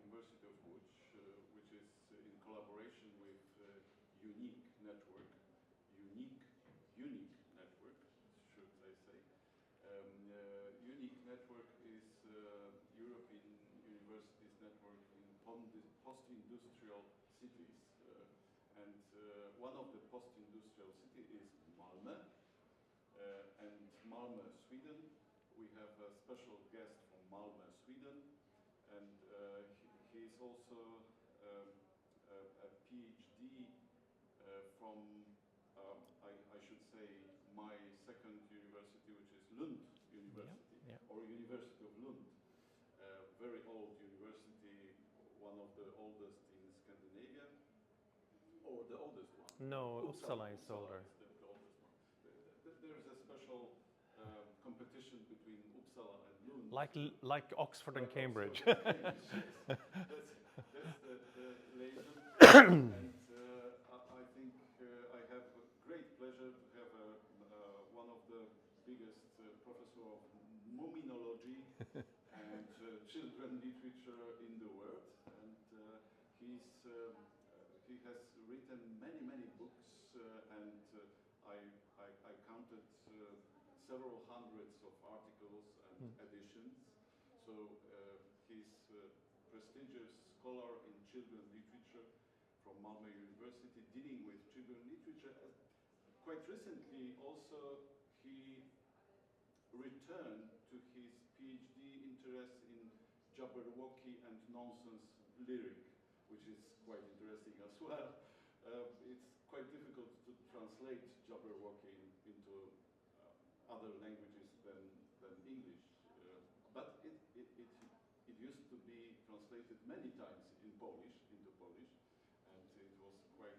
University of Łódź, which is in collaboration with Unique Network, Unique Network, should I say. Unique Network is European universities network in post-industrial cities. And one of the post-industrial cities is Malmö. And Malmö, Sweden. We have a special guest from Malmö, Sweden. And he is also a PhD from, I should say, my second university, which is Lund University, or University of Lund. Very old university, one of the oldest in Scandinavia, or the oldest one. No, Uppsala is older. Is the oldest one. There is a special competition between Uppsala and Lund. Like Oxford and Cambridge. Oxford and Cambridge, yes. That's the legend. And I think I have a great pleasure to have one of the biggest professor of Moominology and children literature in the world. And he has written many books, and I counted several hundreds of articles and editions. So he's a prestigious scholar in children literature from Malmö University, dealing with children literature. Quite recently, also, he returned to his PhD interest in Jabberwocky and nonsense lyric, which is quite interesting as well. It's quite difficult to translate Jabberwocky into other languages than English, but it used to be translated many times into Polish, and it was quite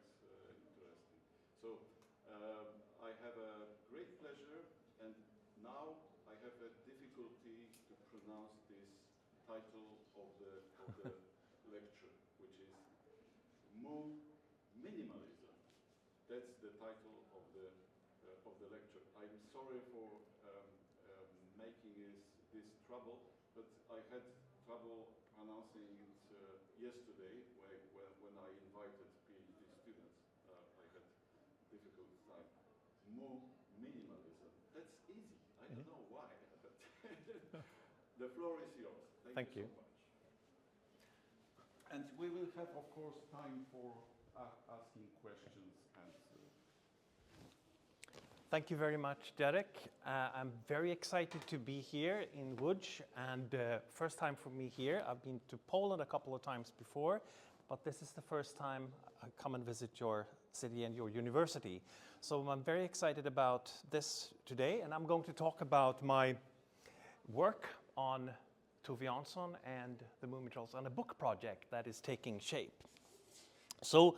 interesting. So I have a great pleasure, and now I have a difficulty to pronounce this title of the lecture, which is Moominimalism. That's the title of the lecture. I'm sorry for making this trouble, but I had trouble pronouncing it yesterday when I invited PhD students. I had difficult time. Moominimalism. That's easy. I don't know why, but the floor is yours. Thank you so much. And we will have, of course, time for asking questions and. Thank you very much, Derek. I'm very excited to be here in Łódź, and first time for me here. I've been to Poland a couple of times before, but this is the first time I come and visit your city and your university. So I'm very excited about this today, and I'm going to talk about my work on Tove Jansson and the Moomintrolls on a book project that is taking shape. So,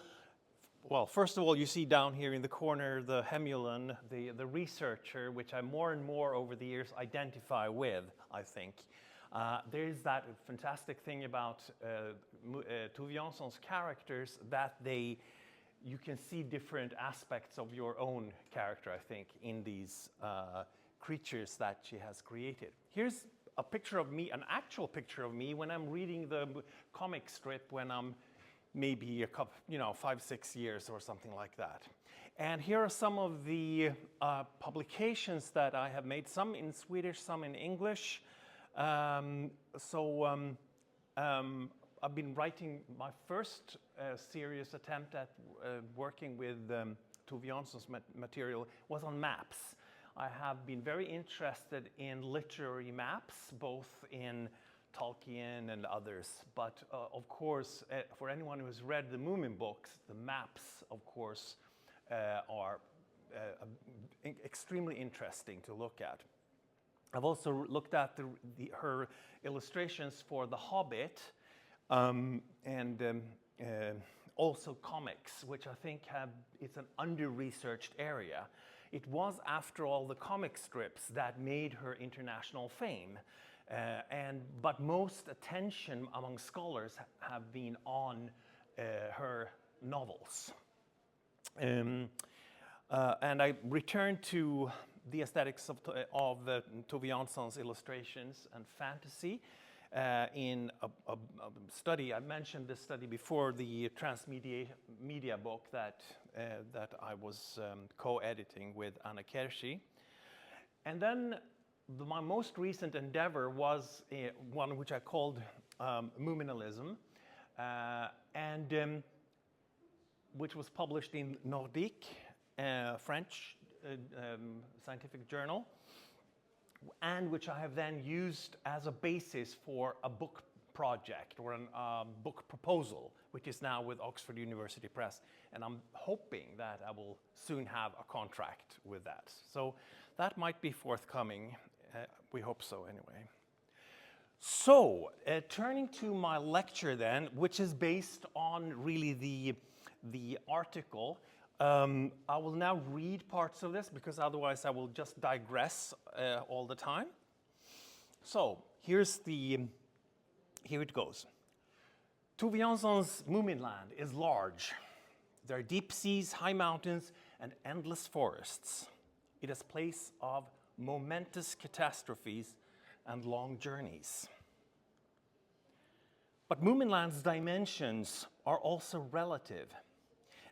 well, first of all, you see down here in the corner the Hemulon, the researcher, which I more and more over the years identify with, I think. There is that fantastic thing about Tove Jansson's characters that you can see different aspects of your own character, I think, in these creatures that she has created. Here's a picture of me, an actual picture of me when I'm reading the comic strip when I'm maybe a couple, 5-6 years or something like that. And here are some of the publications that I have made, some in Swedish, some in English. I've been writing my first serious attempt at working with Tove Jansson's material was on maps. I have been very interested in literary maps, both in Tolkien and others, but of course, for anyone who has read the Moomin books, the maps, of course, are extremely interesting to look at. I've also looked at her illustrations for The Hobbit and also comics, which I think it's an under-researched area. It was, after all, the comic strips that made her international fame. But most attention among scholars have been on her novels. And I returned to the aesthetics of Tove Jansson's illustrations and fantasy. in a study. I mentioned this study before, the transmedia book that I was co-editing with Anna Kershi. And then my most recent endeavor was one which I called Moominalism, and which was published in Nordique, French scientific journal, and which I have then used as a basis for a book project or a book proposal, which is now with Oxford University Press. And I'm hoping that I will soon have a contract with that. So that might be forthcoming. We hope so anyway. So turning to my lecture then, which is based on really the article. I will now read parts of this because otherwise I will just digress all the time. So here it goes. Tove Jansson's Moominland is large. There are deep seas, high mountains, and endless forests. It is a place of momentous catastrophes and long journeys. But Moominland's dimensions are also relative,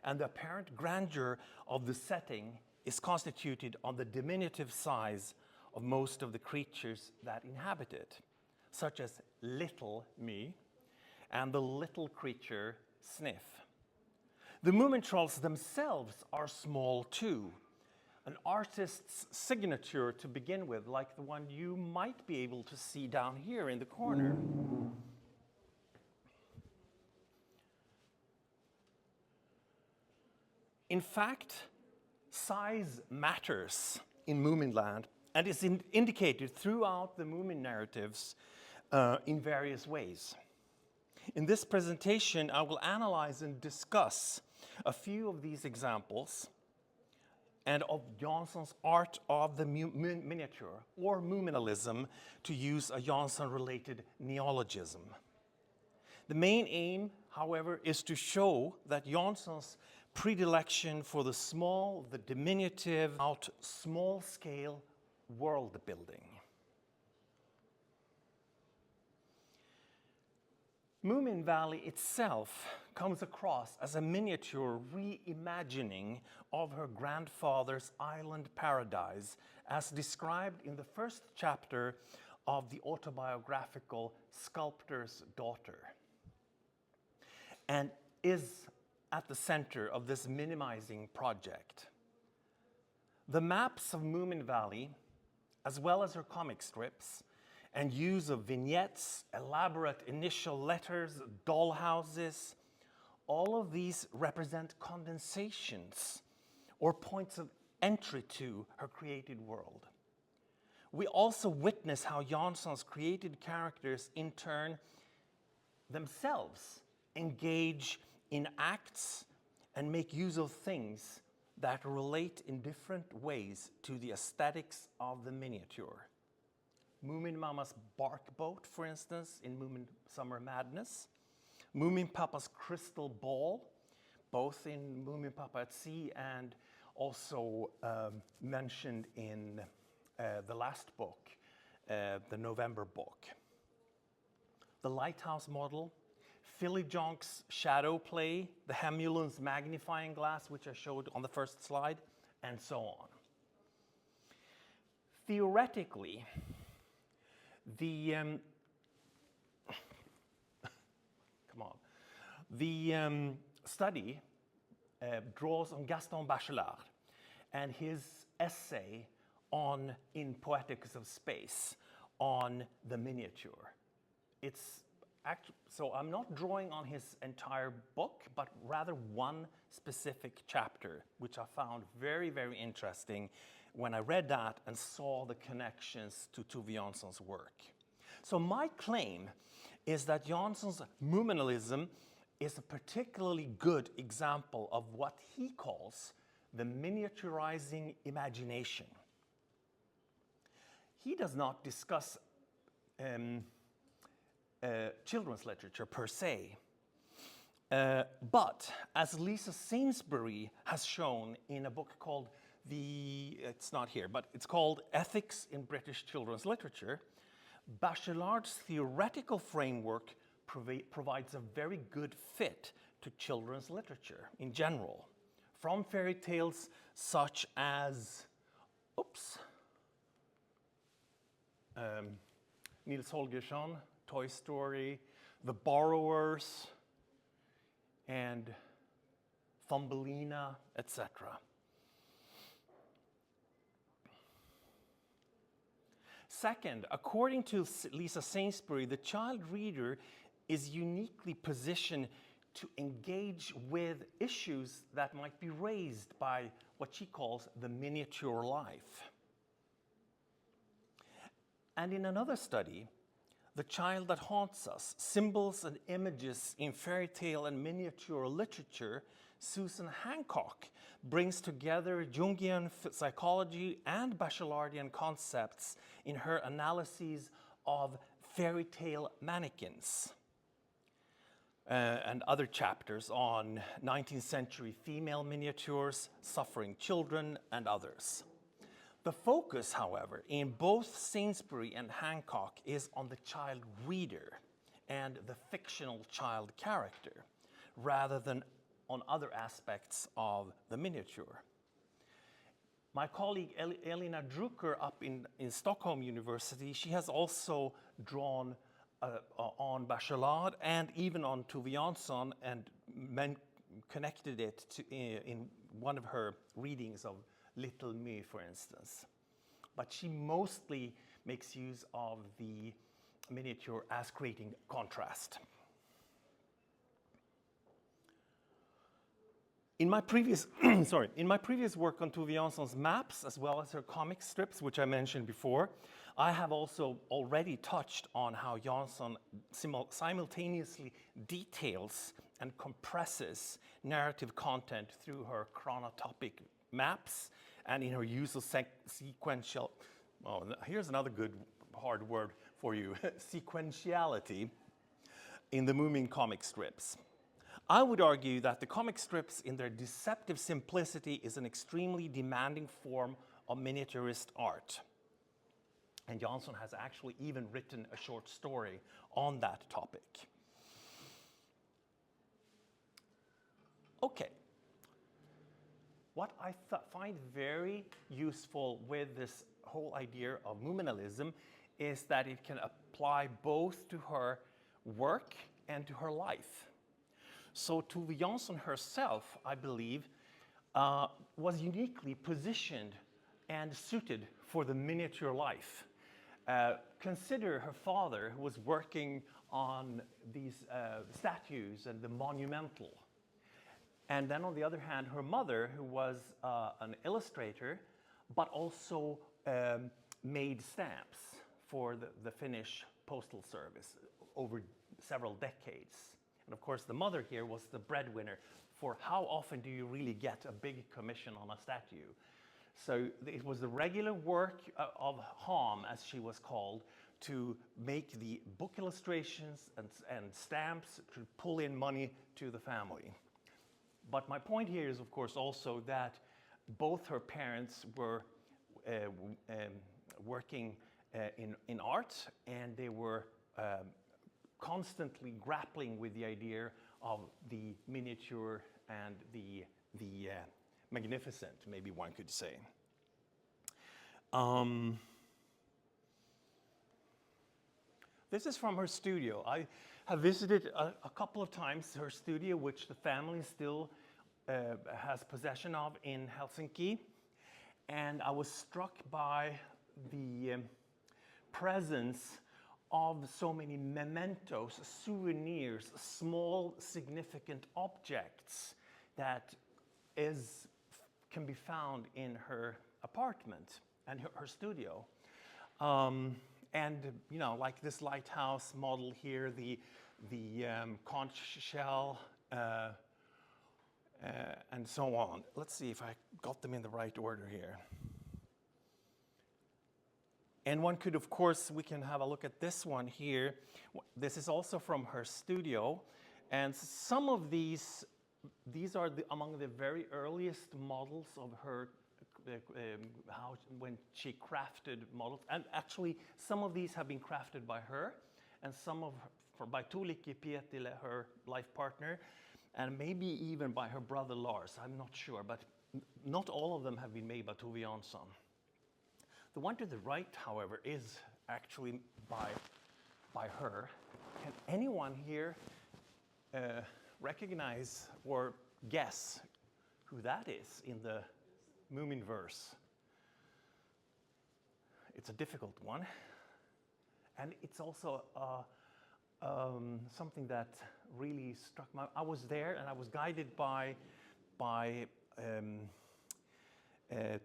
and the apparent grandeur of the setting is constituted on the diminutive size of most of the creatures that inhabit it, such as little me and the little creature Sniff. The Moomin trolls themselves are small too, an artist's signature to begin with, like the one you might be able to see down here in the corner. In fact, size matters in Moominland and is indicated throughout the Moomin narratives in various ways. In this presentation, I will analyze and discuss a few of these examples and of Jansson's art of the miniature, or Moominalism, to use a Jansson-related neologism. The main aim, however, is to show that Jansson's predilection for the small, the diminutive, out small-scale world building. Moomin Valley itself comes across as a miniature reimagining of her grandfather's island paradise, as described in the first chapter of the autobiographical Sculptor's Daughter, and is at the center of this minimizing project. The maps of Moomin Valley, as well as her comic strips, and use of vignettes, elaborate initial letters, dollhouses, all of these represent condensations or points of entry to her created world. We also witness how Jansson's created characters in turn themselves engage in acts and make use of things that relate in different ways to the aesthetics of the miniature. Moomin Mama's bark boat, for instance, in Moomin Summer Madness. Moomin Papa's crystal ball, both in Moomin Papa at Sea and also mentioned in the last book, the November book. The lighthouse model, Philly Jonk's shadow play, the Hemulin's magnifying glass, which I showed on the first slide, and so on. Theoretically, the study draws on Gaston Bachelard and his essay on In Poetics of Space on the miniature. So I'm not drawing on his entire book, but rather one specific chapter, which I found very, very interesting when I read that and saw the connections to Tove Jansson's work. So my claim is that Jansson's Moominalism is a particularly good example of what he calls the miniaturizing imagination. He does not discuss children's literature per se, but as Lisa Sainsbury has shown in a book called it's not here, but it's called Ethics in British Children's Literature, Bachelard's theoretical framework provides a very good fit to children's literature in general, from fairy tales such as, Nils Holgersson, Toy Story, The Borrowers, and Thumbelina, etc. Second, according to Lisa Sainsbury, the child reader is uniquely positioned to engage with issues that might be raised by what she calls the miniature life. And in another study, The Child That Haunts Us, Symbols and Images in Fairy Tale and Miniature Literature, Susan Hancock brings together Jungian psychology and Bachelardian concepts in her analyses of fairy tale mannequins and other chapters on 19th century female miniatures, suffering children, and others. The focus, however, in both Sainsbury and Hancock is on the child reader and the fictional child character, rather than on other aspects of the miniature. My colleague Elina Drucker up in Stockholm University, she has also drawn on Bachelard and even on Tove Jansson and connected it to, in one of her readings of Little Me, for instance. But she mostly makes use of the miniature as creating contrast. In my previous, in my previous work on Tove Jansson's maps, as well as her comic strips, which I mentioned before, I have also already touched on how Jansson simultaneously details and compresses narrative content through her chronotopic maps and in her use of sequential, here's another good hard word for you, sequentiality in the Moomin comic strips. I would argue that the comic strips in their deceptive simplicity is an extremely demanding form of miniaturist art. And Jansson has actually even written a short story on that topic. Okay. What I find very useful with this whole idea of Moominalism is that it can apply both to her work and to her life. So Tove Jansson herself, I believe, was uniquely positioned and suited for the miniature life. Consider her father, who was working on these statues and the monumental. And then on the other hand, her mother, who was an illustrator, but also made stamps for the Finnish postal service over several decades. And of course, the mother here was the breadwinner for how often do you really get a big commission on a statue. So it was the regular work of Ham, as she was called, to make the book illustrations and stamps to pull in money to the family. But my point here is, of course, also that both her parents were working in art, and they were constantly grappling with the idea of the miniature and the magnificent, maybe one could say. This is from her studio. I have visited a couple of times her studio, which the family still has possession of in Helsinki. And I was struck by the presence of so many mementos, souvenirs, small significant objects that can be found in her apartment and her studio. And you know, like this lighthouse model here, the conch shell, and so on. Let's see if I got them in the right order here. And one could, of course, we can have a look at this one here. This is also from her studio. And some of these are among the very earliest models of her when she crafted models. And actually, some of these have been crafted by her, and some by Tuulikki Pietilä, her life partner, and maybe even by her brother Lars. I'm not sure, but not all of them have been made by Tove Jansson. The one to the right, however, is actually by her. Can anyone here recognize or guess who that is in the Moominverse? It's a difficult one, and it's also something that really struck my. I was there, and I was guided by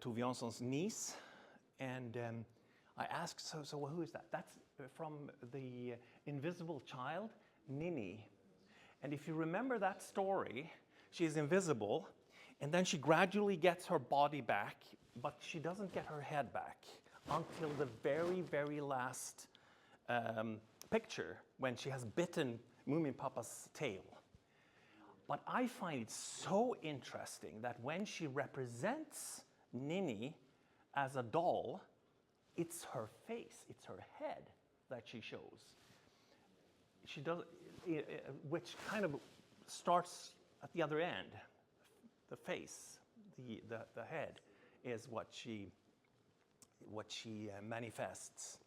Tove Jansson's niece, and I asked, so who is that? That's from the Invisible Child, Ninny. And if you remember that story, she is invisible, and then she gradually gets her body back, but she doesn't get her head back until the very, very last picture, when she has bitten Moomin Papa's tail. But I find it so interesting that when she represents Ninny as a doll, it's her face, it's her head that she shows. She does, which kind of starts at the other end. The face, the head, is what she manifests.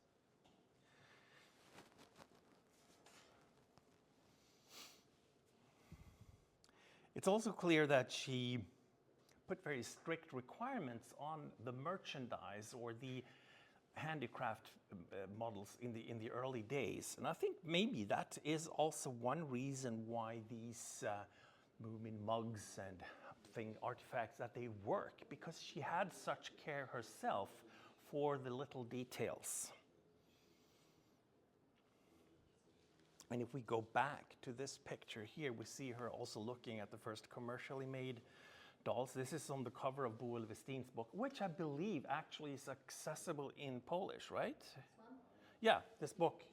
It's also clear that she put very strict requirements on the merchandise or the handicraft models in the early days, and I think maybe that is also one reason why these Moomin mugs and artifacts that they work, because she had such care herself for the little details. And if we go back to this picture here, we see her also looking at the first commercially made dolls. This is on the cover of Boel Westin's book, which I believe actually is accessible in Polish, right? Yeah, this book. It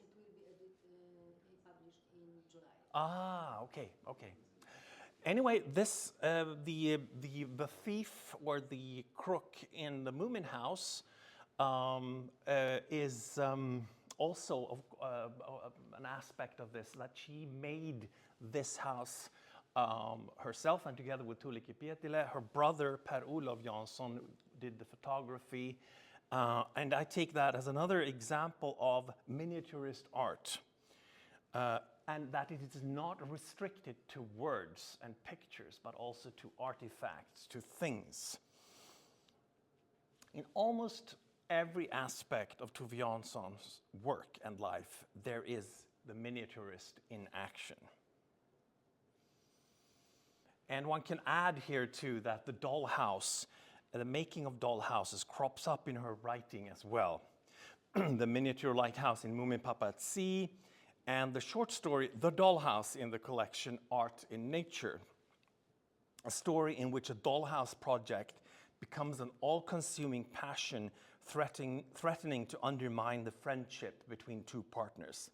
will be published in July. Ah, okay. Anyway, this the thief or the crook in the Moomin house is also an aspect of this, that she made this house herself, and together with Tuulikki Pietilä, her brother Per-Olof Jansson did the photography, and I take that as another example of miniaturist art. And that it is not restricted to words and pictures, but also to artifacts, to things. In almost every aspect of Tove Jansson's work and life, there is the miniaturist in action. And one can add here too that the dollhouse, the making of dollhouses crops up in her writing as well. The miniature lighthouse in Moomin Papa at Sea, and the short story, The Dollhouse, in the collection Art in Nature. A story in which a dollhouse project becomes an all-consuming passion threatening to undermine the friendship between two partners.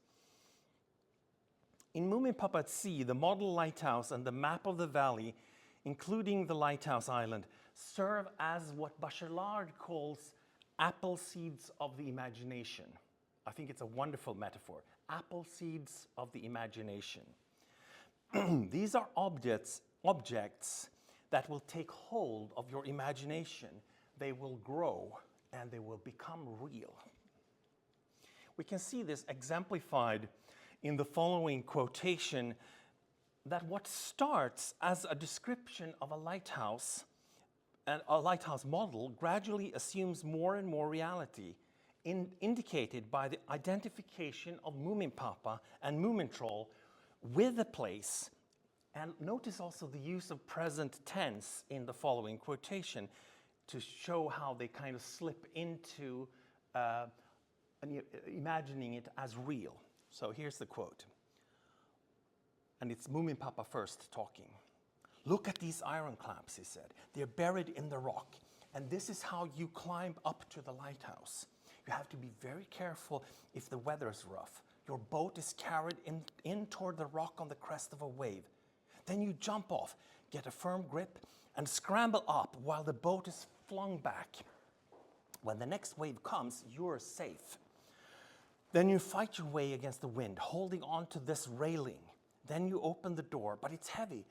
In Moomin Papa at Sea, the model lighthouse and the map of the valley, including the lighthouse island, serve as what Bachelard calls apple seeds of the imagination. I think it's a wonderful metaphor. Apple seeds of the imagination. These are objects that will take hold of your imagination. They will grow and they will become real. We can see this exemplified in the following quotation, that what starts as a description of a lighthouse and a lighthouse model gradually assumes more and more reality, indicated by the identification of Moomin Papa and Moomin Troll with the place. And notice also the use of present tense in the following quotation to show how they kind of slip into imagining it as real. So here's the quote. And it's Moomin Papa first talking. "Look at these iron clamps," he said. "They're buried in the rock. And this is how you climb up to the lighthouse. You have to be very careful if the weather is rough. Your boat is carried in toward the rock on the crest of a wave. Then you jump off, get a firm grip, and scramble up while the boat is flung back. When the next wave comes, you're safe. Then you fight your way against the wind, holding on to this railing. Then you open the door, but it's heavy.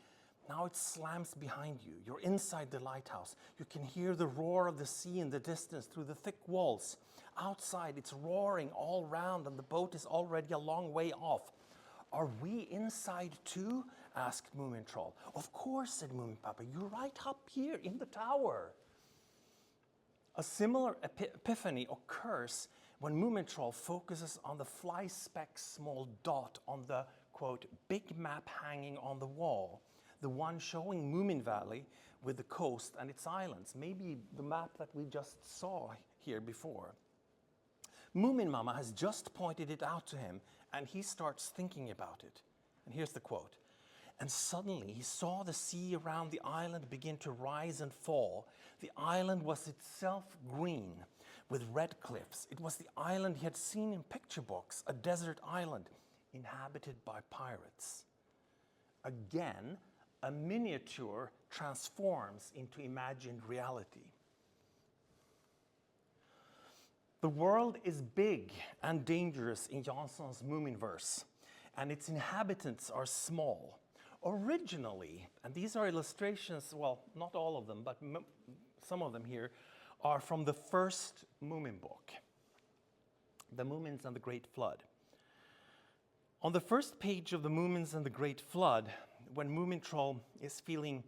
Now it slams behind you. You're inside the lighthouse. You can hear the roar of the sea in the distance through the thick walls. Outside, it's roaring all round, and the boat is already a long way off. Are we inside too? Asked Moomin Troll. Of course, said Moomin Papa. You're right up here in the tower. A similar epiphany occurs when Moomin Troll focuses on the fly speck small dot on the, quote, big map hanging on the wall, the one showing Moomin Valley with the coast and its islands, maybe the map that we just saw here before. Moomin Mama has just pointed it out to him, and he starts thinking about it. And here's the quote. And suddenly he saw the sea around the island begin to rise and fall. The island was itself green with red cliffs. It was the island he had seen in picture books, a desert island inhabited by pirates. Again, a miniature transforms into imagined reality. The world is big and dangerous in Jansson's Moominverse, and its inhabitants are small. Originally, and these are illustrations, well, not all of them, but some of them here, are from the first Moomin book, The Moomins and the Great Flood. On the first page of The Moomins and the Great Flood, when Moomin Troll is feeling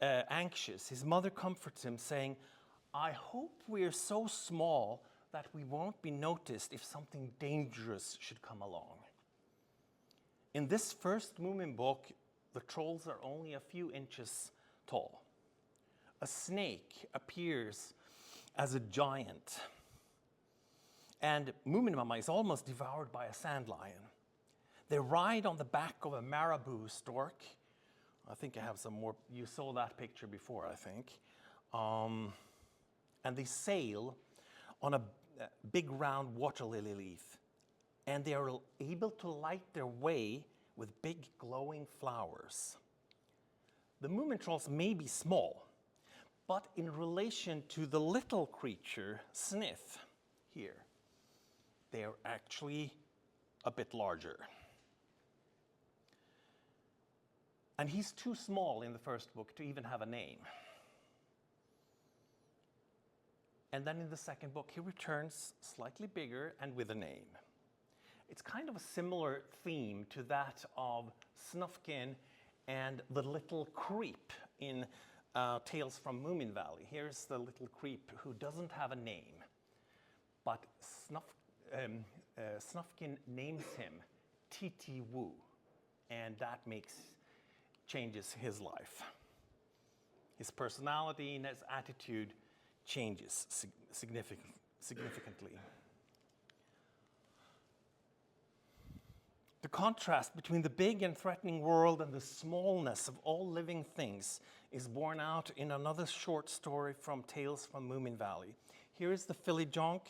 anxious, his mother comforts him, saying, I hope we're so small that we won't be noticed if something dangerous should come along. In this first Moomin book, the trolls are only a few inches tall. A snake appears as a giant, and Moomin Mama is almost devoured by a sand lion. They ride on the back of a marabou stork. I think I have some more. You saw that picture before, I think. And they sail on a big round water lily leaf. And they are able to light their way with big glowing flowers. The Moomin Trolls may be small, but in relation to the little creature, Sniff, here, they are actually a bit larger. And he's too small in the first book to even have a name. And then in the second book, he returns slightly bigger and with a name. It's kind of a similar theme to that of Snufkin and the little creep in Tales from Moomin Valley. Here's the little creep who doesn't have a name, but Snufkin names him Titi Wu, and that changes his life. His personality and his attitude changes significantly. The contrast between the big and threatening world and the smallness of all living things is borne out in another short story from Tales from Moomin Valley. Here is the Fillyjonk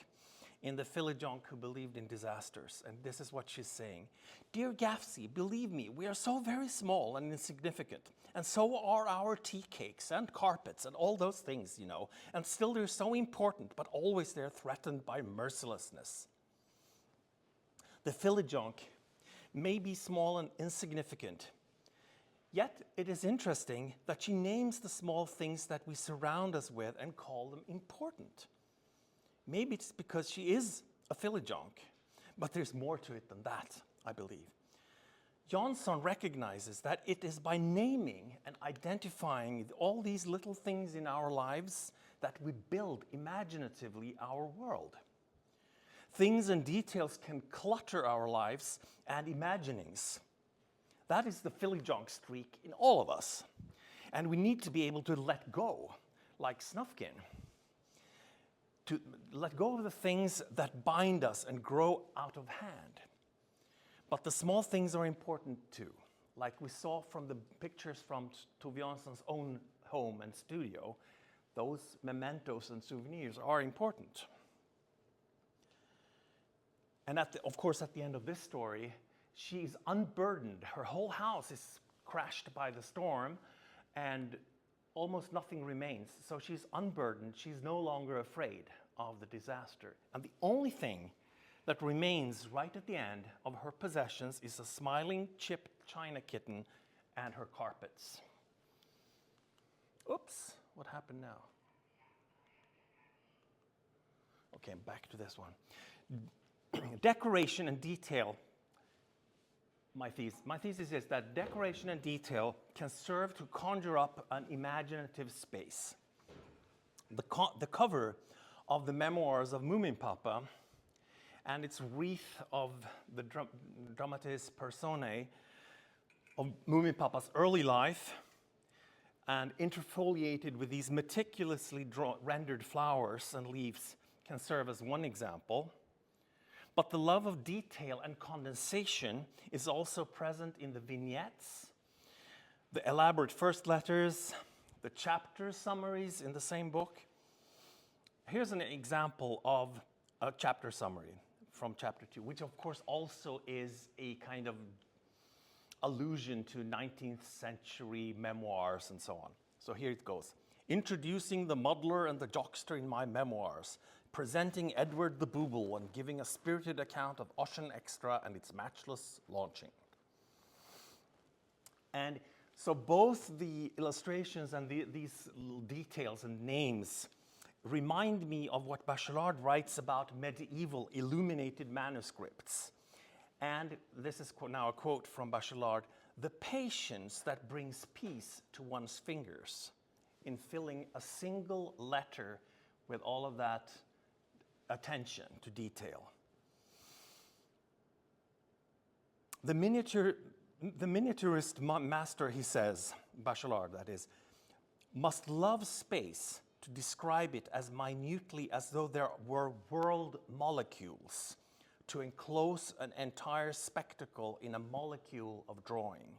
in The Fillyjonk Who Believed in Disasters, and this is what she's saying. Dear Gafsy, believe me, we are so very small and insignificant, and so are our tea cakes and carpets and all those things, you know, and still they're so important, but always they're threatened by mercilessness. The Fillyjonk may be small and insignificant, yet it is interesting that she names the small things that we surround us with and call them important. Maybe it's because she is a Fillyjonk, but there's more to it than that, I believe. Jansson recognizes that it is by naming and identifying all these little things in our lives that we build imaginatively our world. Things and details can clutter our lives and imaginings. That is the Fillyjonk streak in all of us. And we need to be able to let go, like Snufkin. To let go of the things that bind us and grow out of hand. But the small things are important too. Like we saw from the pictures from Tove Jansson's own home and studio, those mementos and souvenirs are important. And of course, at the end of this story, she's unburdened. Her whole house is crashed by the storm, and almost nothing remains. So she's unburdened. She's no longer afraid of the disaster. And the only thing that remains right at the end of her possessions is a smiling, chipped china kitten and her carpets. Oops, what happened now? Okay, back to this one. Decoration and detail. My thesis is that decoration and detail can serve to conjure up an imaginative space. The cover of the memoirs of Moominpapa and its wreath of the dramatis personae of Moominpapa's early life and interfoliated with these meticulously rendered flowers and leaves can serve as one example. But the love of detail and condensation is also present in the vignettes, the elaborate first letters, the chapter summaries in the same book. Here's an example of a chapter summary from chapter 2, which of course also is a kind of allusion to 19th century memoirs and so on. So here it goes. Introducing the muddler and the jockster in my memoirs, presenting Edward the Booble and giving a spirited account of Ocean Extra and its matchless launching. And so both the illustrations and these little details and names remind me of what Bachelard writes about medieval illuminated manuscripts. And this is now a quote from Bachelard: "The patience that brings peace to one's fingers in filling a single letter with all of that attention to detail." The miniaturist master, he says, Bachelard that is, must love space to describe it as minutely as though there were world molecules, to enclose an entire spectacle in a molecule of drawing.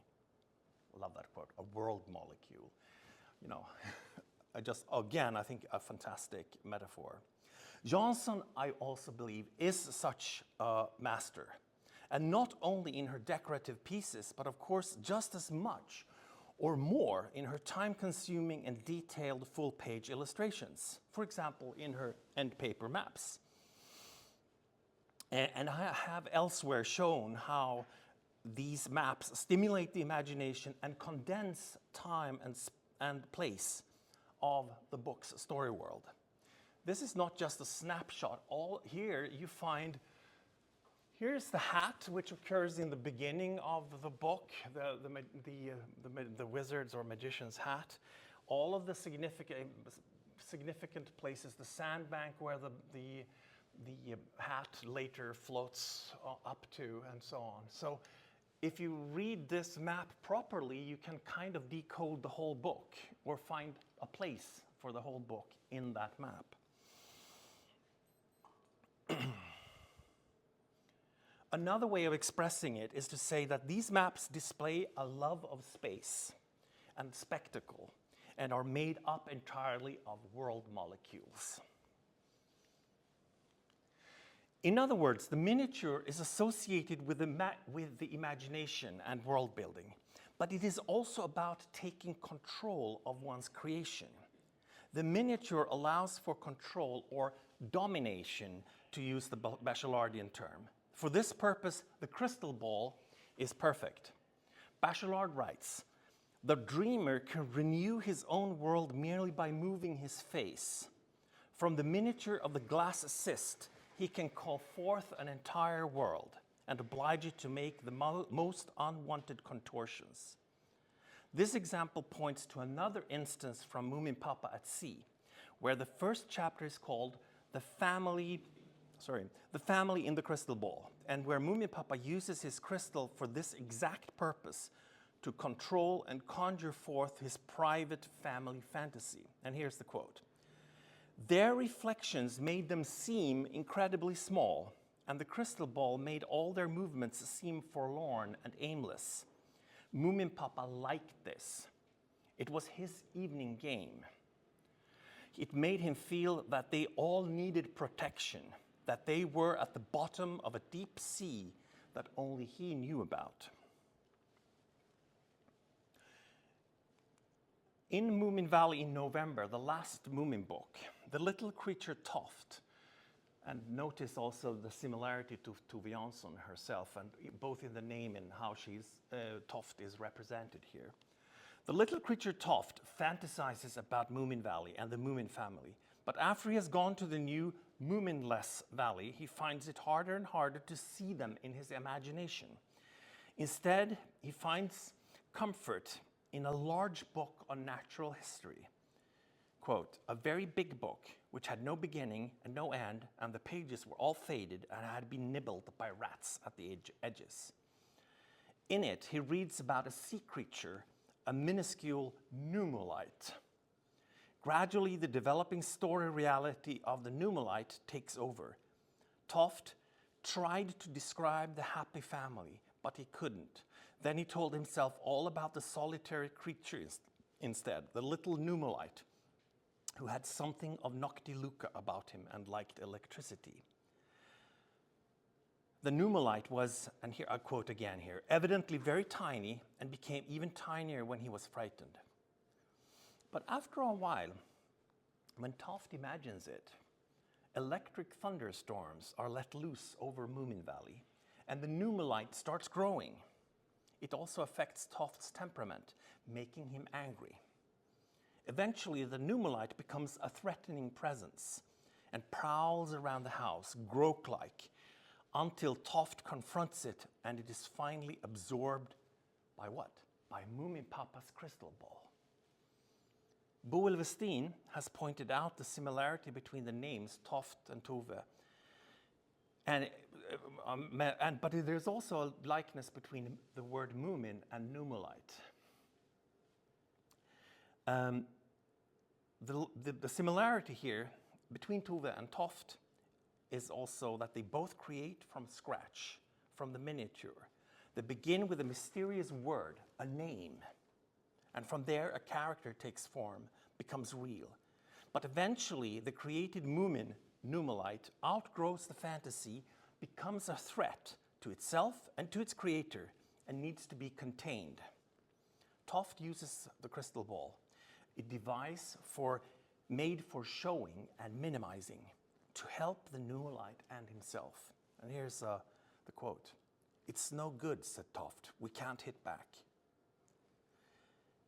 I love that quote, a world molecule. You know, I think a fantastic metaphor. Jansson, I also believe, is such a master. And not only in her decorative pieces, but of course just as much or more in her time-consuming and detailed full-page illustrations. For example, in her end paper maps. And I have elsewhere shown how these maps stimulate the imagination and condense time and place of the book's story world. This is not just a snapshot. All here you find, here's the hat, which occurs in the beginning of the book, the wizard's or magician's hat. All of the significant places, the sandbank where the hat later floats up to, and so on. So if you read this map properly, you can kind of decode the whole book or find a place for the whole book in that map. Another way of expressing it is to say that these maps display a love of space and spectacle and are made up entirely of world molecules. In other words, the miniature is associated with the imagination and world building, but it is also about taking control of one's creation. The miniature allows for control or domination, to use the Bachelardian term. For this purpose, the crystal ball is perfect. Bachelard writes, "The dreamer can renew his own world merely by moving his face. From the miniature of the glass cyst, he can call forth an entire world and oblige it to make the most unwanted contortions." This example points to another instance from Moominpapa at Sea, where the first chapter is called The Family in the Crystal Ball, and where Moominpapa uses his crystal for this exact purpose, to control and conjure forth his private family fantasy. And here's the quote: "Their reflections made them seem incredibly small, and the crystal ball made all their movements seem forlorn and aimless. Moominpapa liked this. It was his evening game. It made him feel that they all needed protection, that they were at the bottom of a deep sea that only he knew about." In Moomin Valley in November, the last Moomin book, the little creature Tove, and notice also the similarity to Tove Jansson herself, and both in the name and how Tove is represented here. The little creature Tove fantasizes about Moomin Valley and the Moomin family, but after he has gone to the new Moominless Valley, he finds it harder and harder to see them in his imagination. Instead, he finds comfort in a large book on natural history. Quote, a very big book, which had no beginning and no end, and the pages were all faded and had been nibbled by rats at the edges. In it, he reads about a sea creature, a minuscule pneumolite. Gradually, the developing story reality of the pneumolite takes over. Tove tried to describe the happy family, but he couldn't. Then he told himself all about the solitary creatures instead, the little pneumolite, who had something of noctiluca about him and liked electricity. The pneumolite was, and here I quote again here, evidently very tiny and became even tinier when he was frightened. But after a while, when Tove imagines it, electric thunderstorms are let loose over Moomin Valley, and the pneumolite starts growing. It also affects Tove's temperament, making him angry. Eventually, the pneumolite becomes a threatening presence and prowls around the house, Groke-like, until Tove confronts it, and it is finally absorbed by what? By Moomin Papa's crystal ball. Boel Westin has pointed out the similarity between the names Tove and Tove. But there's also a likeness between the word Moomin and pneumolite. The similarity here between Tove and Tove is also that they both create from scratch, from the miniature. They begin with a mysterious word, a name. And from there, a character takes form, becomes real. But eventually, the created Moomin, pneumolite, outgrows the fantasy, becomes a threat to itself and to its creator, and needs to be contained. Tove uses the crystal ball, a device made for showing and minimizing, to help the pneumolite and himself. And here's the quote. It's no good, said Tove. We can't hit back.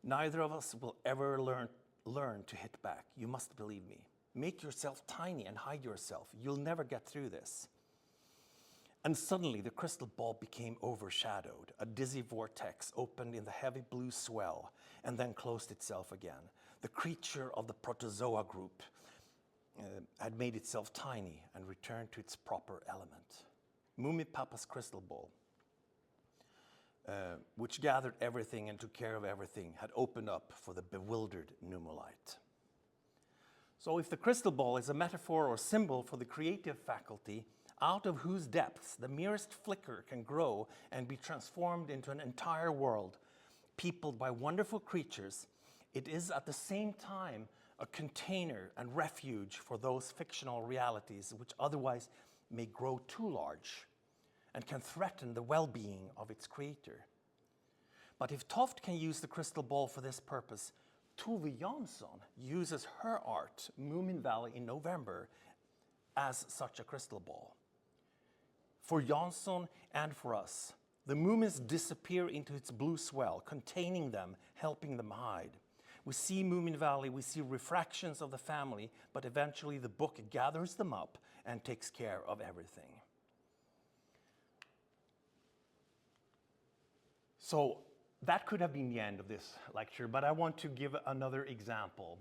Neither of us will ever learn to hit back. You must believe me. Make yourself tiny and hide yourself. You'll never get through this. And suddenly the crystal ball became overshadowed. A dizzy vortex opened in the heavy blue swell and then closed itself again. The creature of the protozoa group had made itself tiny and returned to its proper element. Moomin Papa's crystal ball, which gathered everything and took care of everything, had opened up for the bewildered pneumolite. So if the crystal ball is a metaphor or symbol for the creative faculty, out of whose depths the merest flicker can grow and be transformed into an entire world, peopled by wonderful creatures, it is at the same time a container and refuge for those fictional realities which otherwise may grow too large and can threaten the well-being of its creator. But if Tove can use the crystal ball for this purpose, Tove Jansson uses her art, Moomin Valley in November, as such a crystal ball. For Jansson and for us, the Moomins disappear into its blue swell, containing them, helping them hide. We see Moomin Valley, we see refractions of the family, but eventually the book gathers them up and takes care of everything. So that could have been the end of this lecture, but I want to give another example.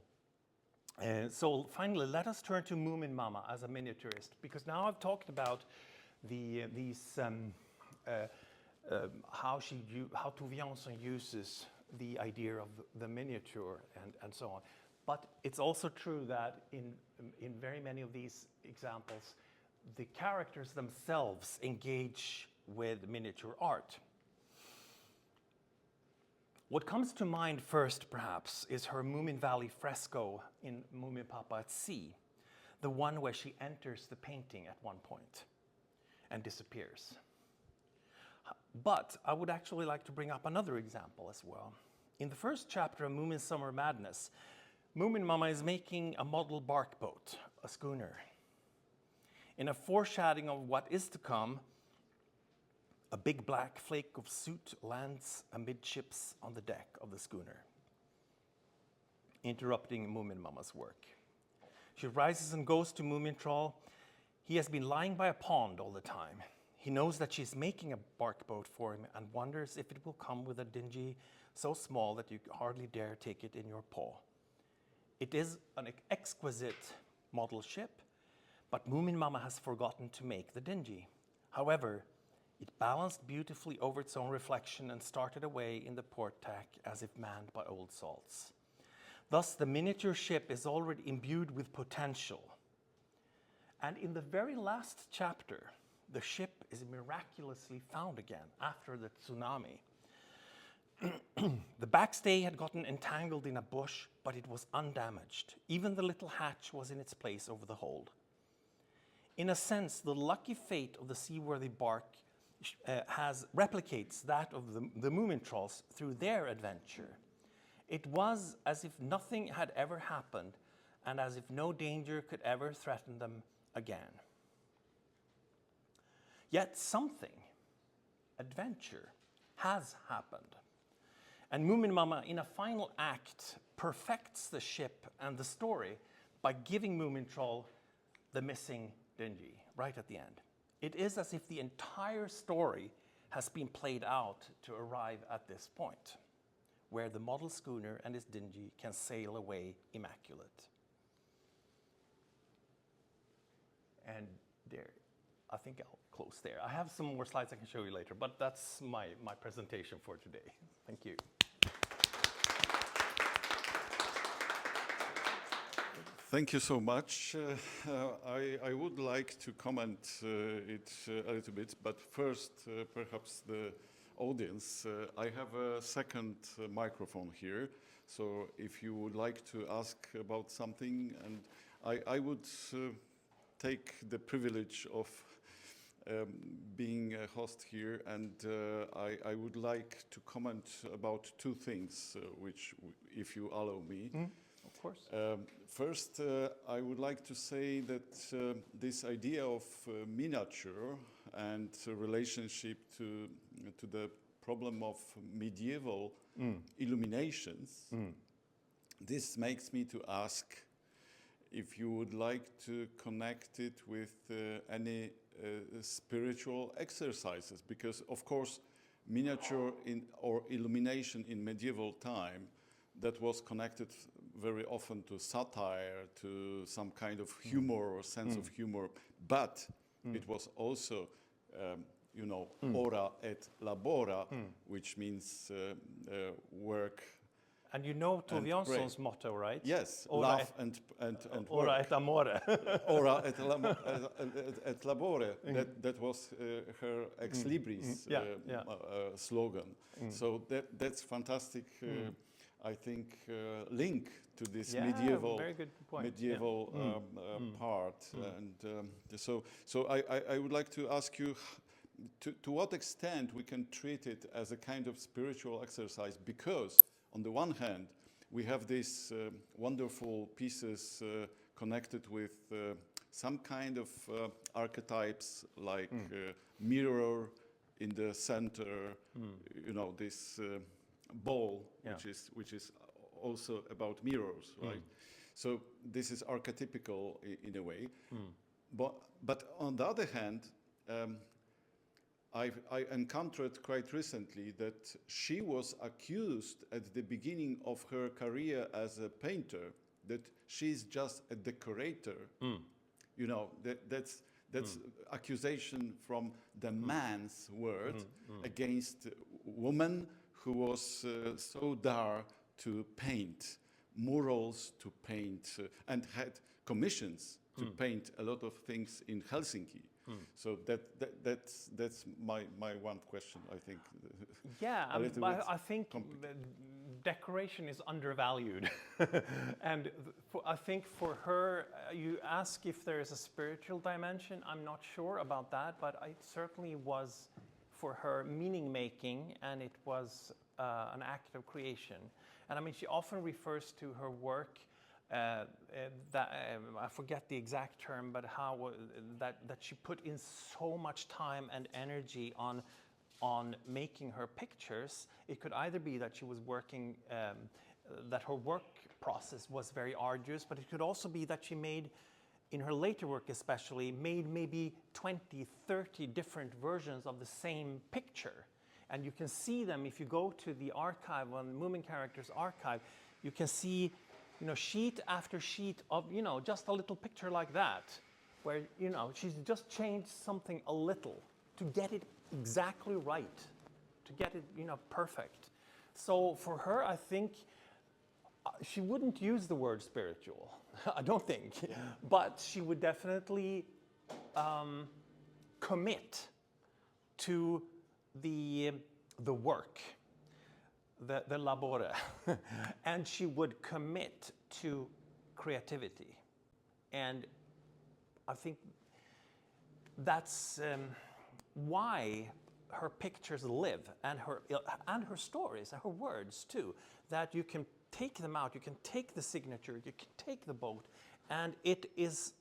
So finally, let us turn to Moomin Mama as a miniaturist, because now I've talked about how Tove Jansson uses the idea of the miniature and so on. But it's also true that in very many of these examples, the characters themselves engage with miniature art. What comes to mind first, perhaps, is her Moomin Valley fresco in Moomin Papa at Sea, the one where she enters the painting at one point and disappears. But I would actually like to bring up another example as well. In the first chapter of Moomin Summer Madness, Moomin Mama is making a model bark boat, a schooner. In a foreshadowing of what is to come, a big black flake of soot lands amidships on the deck of the schooner, interrupting Moomin Mama's work. She rises and goes to Moomin Troll. He has been lying by a pond all the time. He knows that she's making a bark boat for him and wonders if it will come with a dinghy so small that you hardly dare take it in your paw. It is an exquisite model ship, but Moomin Mama has forgotten to make the dinghy. However, it balanced beautifully over its own reflection and started away in the port tack as if manned by old salts. Thus, the miniature ship is already imbued with potential. And in the very last chapter, the ship is miraculously found again after the tsunami. The backstay had gotten entangled in a bush, but it was undamaged. Even the little hatch was in its place over the hold. In a sense, the lucky fate of the seaworthy bark replicates that of the Moomin Trolls through their adventure. It was as if nothing had ever happened and as if no danger could ever threaten them again. Yet something, adventure, has happened. And Moomin Mama, in a final act, perfects the ship and the story by giving Moomin Troll the missing dinghy right at the end. It is as if the entire story has been played out to arrive at this point, where the model schooner and its dinghy can sail away immaculate. And there, I think I'll close there. I have some more slides I can show you later, but that's my presentation for today. Thank you. Thank you so much. I would like to comment it a little bit, but first, perhaps the audience. I have a second microphone here, so if you would like to ask about something, and I would take the privilege of being a host here, and I would like to comment about two things, which, if you allow me. Of course. First, I would like to say that this idea of miniature and relationship to the problem of medieval illuminations, this makes me to ask if you would like to connect it with any spiritual exercises, because of course miniature or illumination in medieval time, that was connected very often to satire, to some kind of humor or sense of humor, but it was also, you know, ora et labora, which means work. And you know Tove Jansson's motto, right? Yes, Ora laugh and Ora work. et amore. Ora et labore. That was her ex libris slogan. So that's fantastic. I think link to this medieval part. And so I would like to ask you to what extent we can treat it as a kind of spiritual exercise, because on the one hand, we have these wonderful pieces connected with some kind of archetypes, like mirror in the center, you know, this ball, which is also about mirrors, right? So this is archetypical in a way. But on the other hand, I encountered quite recently that she was accused at the beginning of her career as a painter that she's just a decorator. You know, that's accusation from the man's word against woman who was so dare to paint, murals to paint, and had commissions to paint a lot of things in Helsinki. So that's my one question, I think. Yeah, I think decoration is undervalued. And I think for her, you ask if there is a spiritual dimension. I'm not sure about that, but it certainly was for her meaning making, and it was an act of creation. And I mean, she often refers to her work, I forget the exact term, but how that she put in so much time and energy on making her pictures. It could either be that she was working, that her work process was very arduous, but it could also be that she made, in her later work especially, made maybe 20, 30 different versions of the same picture. And you can see them if you go to the archive, on the Moomin Characters archive, you can see, you know, sheet after sheet of, you know, just a little picture like that, where, you know, she's just changed something a little to get it exactly right, to get it, you know, perfect. So for her, I think she wouldn't use the word spiritual, I don't think, but she would definitely commit to the work, the labore, and she would commit to creativity. And I think that's why her pictures live, and her stories, and her words too, that you can take them out, you can take the signature, you can take the boat, and it is,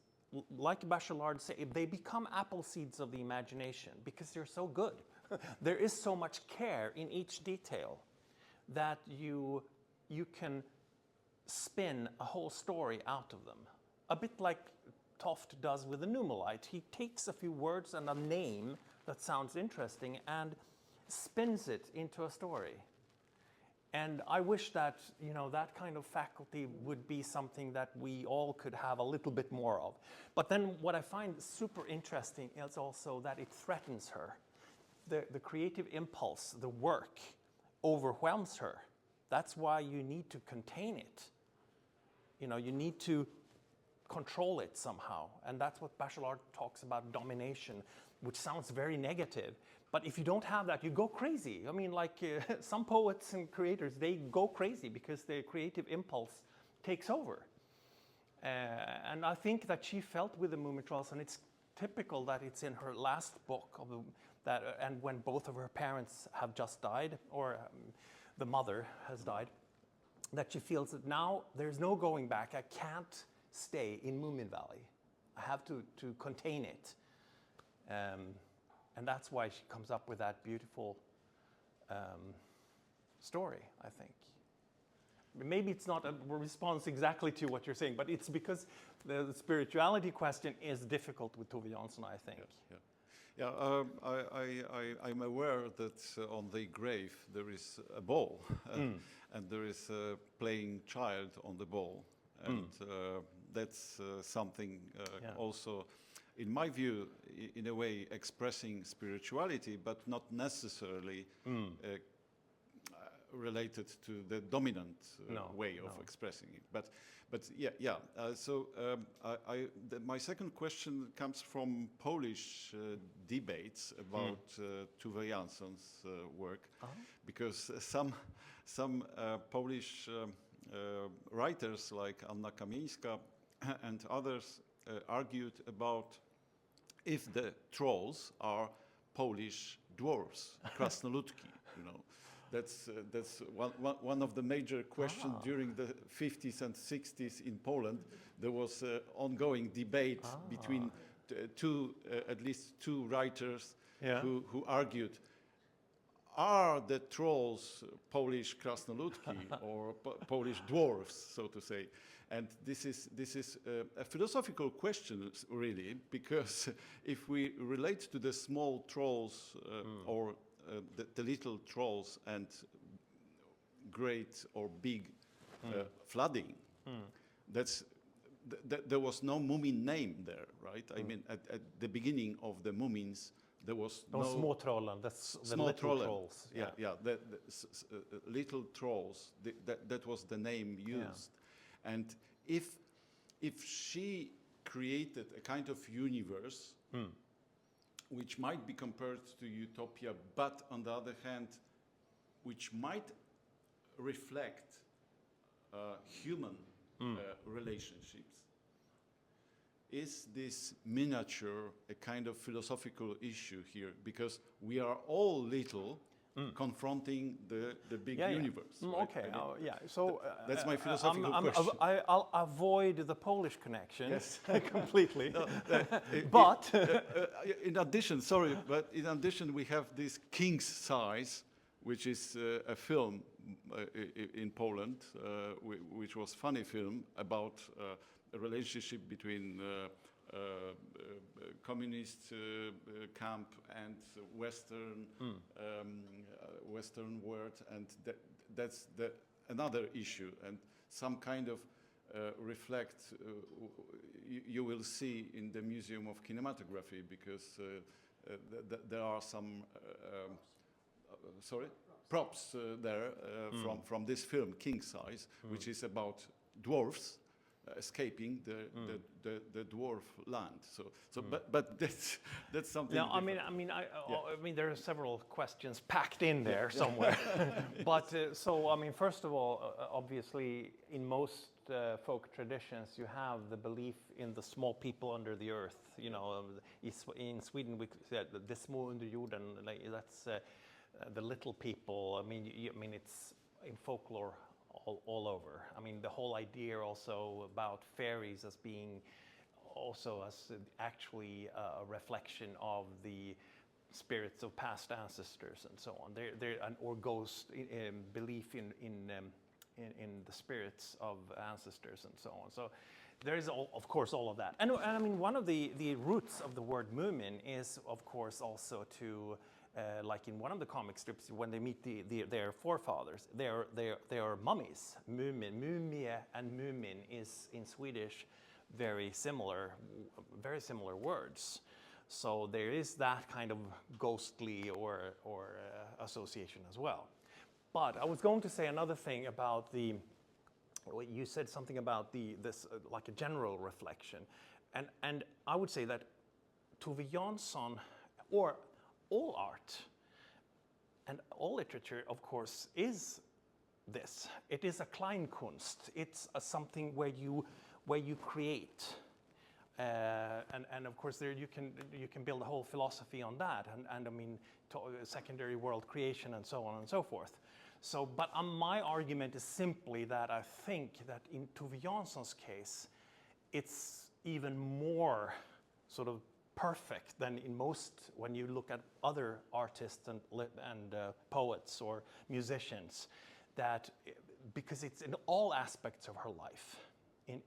like Bachelard said, they become apple seeds of the imagination because they're so good. There is so much care in each detail that you can spin a whole story out of them. A bit like Tove does with the Numalite. He takes a few words and a name that sounds interesting and spins it into a story. And I wish that, you know, that kind of faculty would be something that we all could have a little bit more of. But then what I find super interesting is also that it threatens her. The creative impulse, the work, overwhelms her. That's why you need to contain it. You know, you need to control it somehow. And that's what Bachelard talks about, domination, which sounds very negative. But if you don't have that, you go crazy. I mean, like some poets and creators, they go crazy because their creative impulse takes over. And I think that she felt with the Moomin Trolls, and it's typical that it's in her last book of and when both of her parents have just died, or the mother has died, that she feels that now there's no going back. I can't stay in Moomin Valley. I have to contain it. And that's why she comes up with that beautiful story, I think. Maybe it's not a response exactly to what you're saying, but it's because the spirituality question is difficult with Tove Jansson, I think. I'm aware that on the grave there is a ball, and there is a playing child on the ball, and that's something also, in my view, in a way expressing spirituality, but not necessarily related to the dominant way of expressing it. My second question comes from Polish debates about Tove Jansson's work, because some Polish writers like Anna Kamieńska and others argued about if the trolls are Polish dwarves, krasnoludki, you know. That's one of the major questions during the 50s and 60s in Poland. There was an ongoing debate between at least two writers who argued, are the trolls Polish krasnoludki or Polish dwarfs, so to say? And this is a philosophical question, really, because if we relate to the small trolls or the little trolls and great or big flooding, there was no Moomin name there, right? I mean, at the beginning of the Moomins, there was no small trollen, that's the little trolls. The little trolls. That was the name used, and if she created a kind of universe which might be compared to utopia, but on the other hand, which might reflect human relationships, is this miniature a kind of philosophical issue here? Because we are all little, confronting the big Yeah, yeah. universe. Right? Okay, I mean, yeah. So that's my philosophical question. I'll avoid the Polish connection Yes. completely. But But in addition, sorry, but in addition, we have this King's Size, which is a film in Poland, which was funny film about a relationship between communist camp and Western world, and that's another issue, and some kind of reflect you will see in the Museum of Kinematography, because there are some props there from this film King Size, which is about dwarfs escaping the dwarf land. So but that's something. no, I mean, there are several questions packed in there somewhere. But so, I mean, first of all, obviously, in most folk traditions, you have the belief in the small people under the earth. You know, in Sweden, we said the små under jorden. Like, that's the little people. I mean, it's in folklore all over. I mean, the whole idea also about fairies as being also as actually a reflection of the spirits of past ancestors and so on. Or ghost belief in the spirits of ancestors and so on. So there is, of course, all of that. And I mean, one of the roots of the word Moomin is, of course, also to like in one of the comic strips, when they meet their forefathers, they are mummies. Mumie and Moomin is in Swedish very similar words. So there is that kind of ghostly or association as well. But I was going to say another thing about you said something about this like a general reflection, and I would say that Tove Jansson, or all art and all literature, of course, is this. It is a Kleinkunst. It's something where you create, and of course there you can build a whole philosophy on that, and I mean secondary world creation and so on and so forth. So, but my argument is simply that I think that in Tove Jansson's case, it's even more sort of perfect than in most, when you look at other artists and poets or musicians, that because it's in all aspects of her life.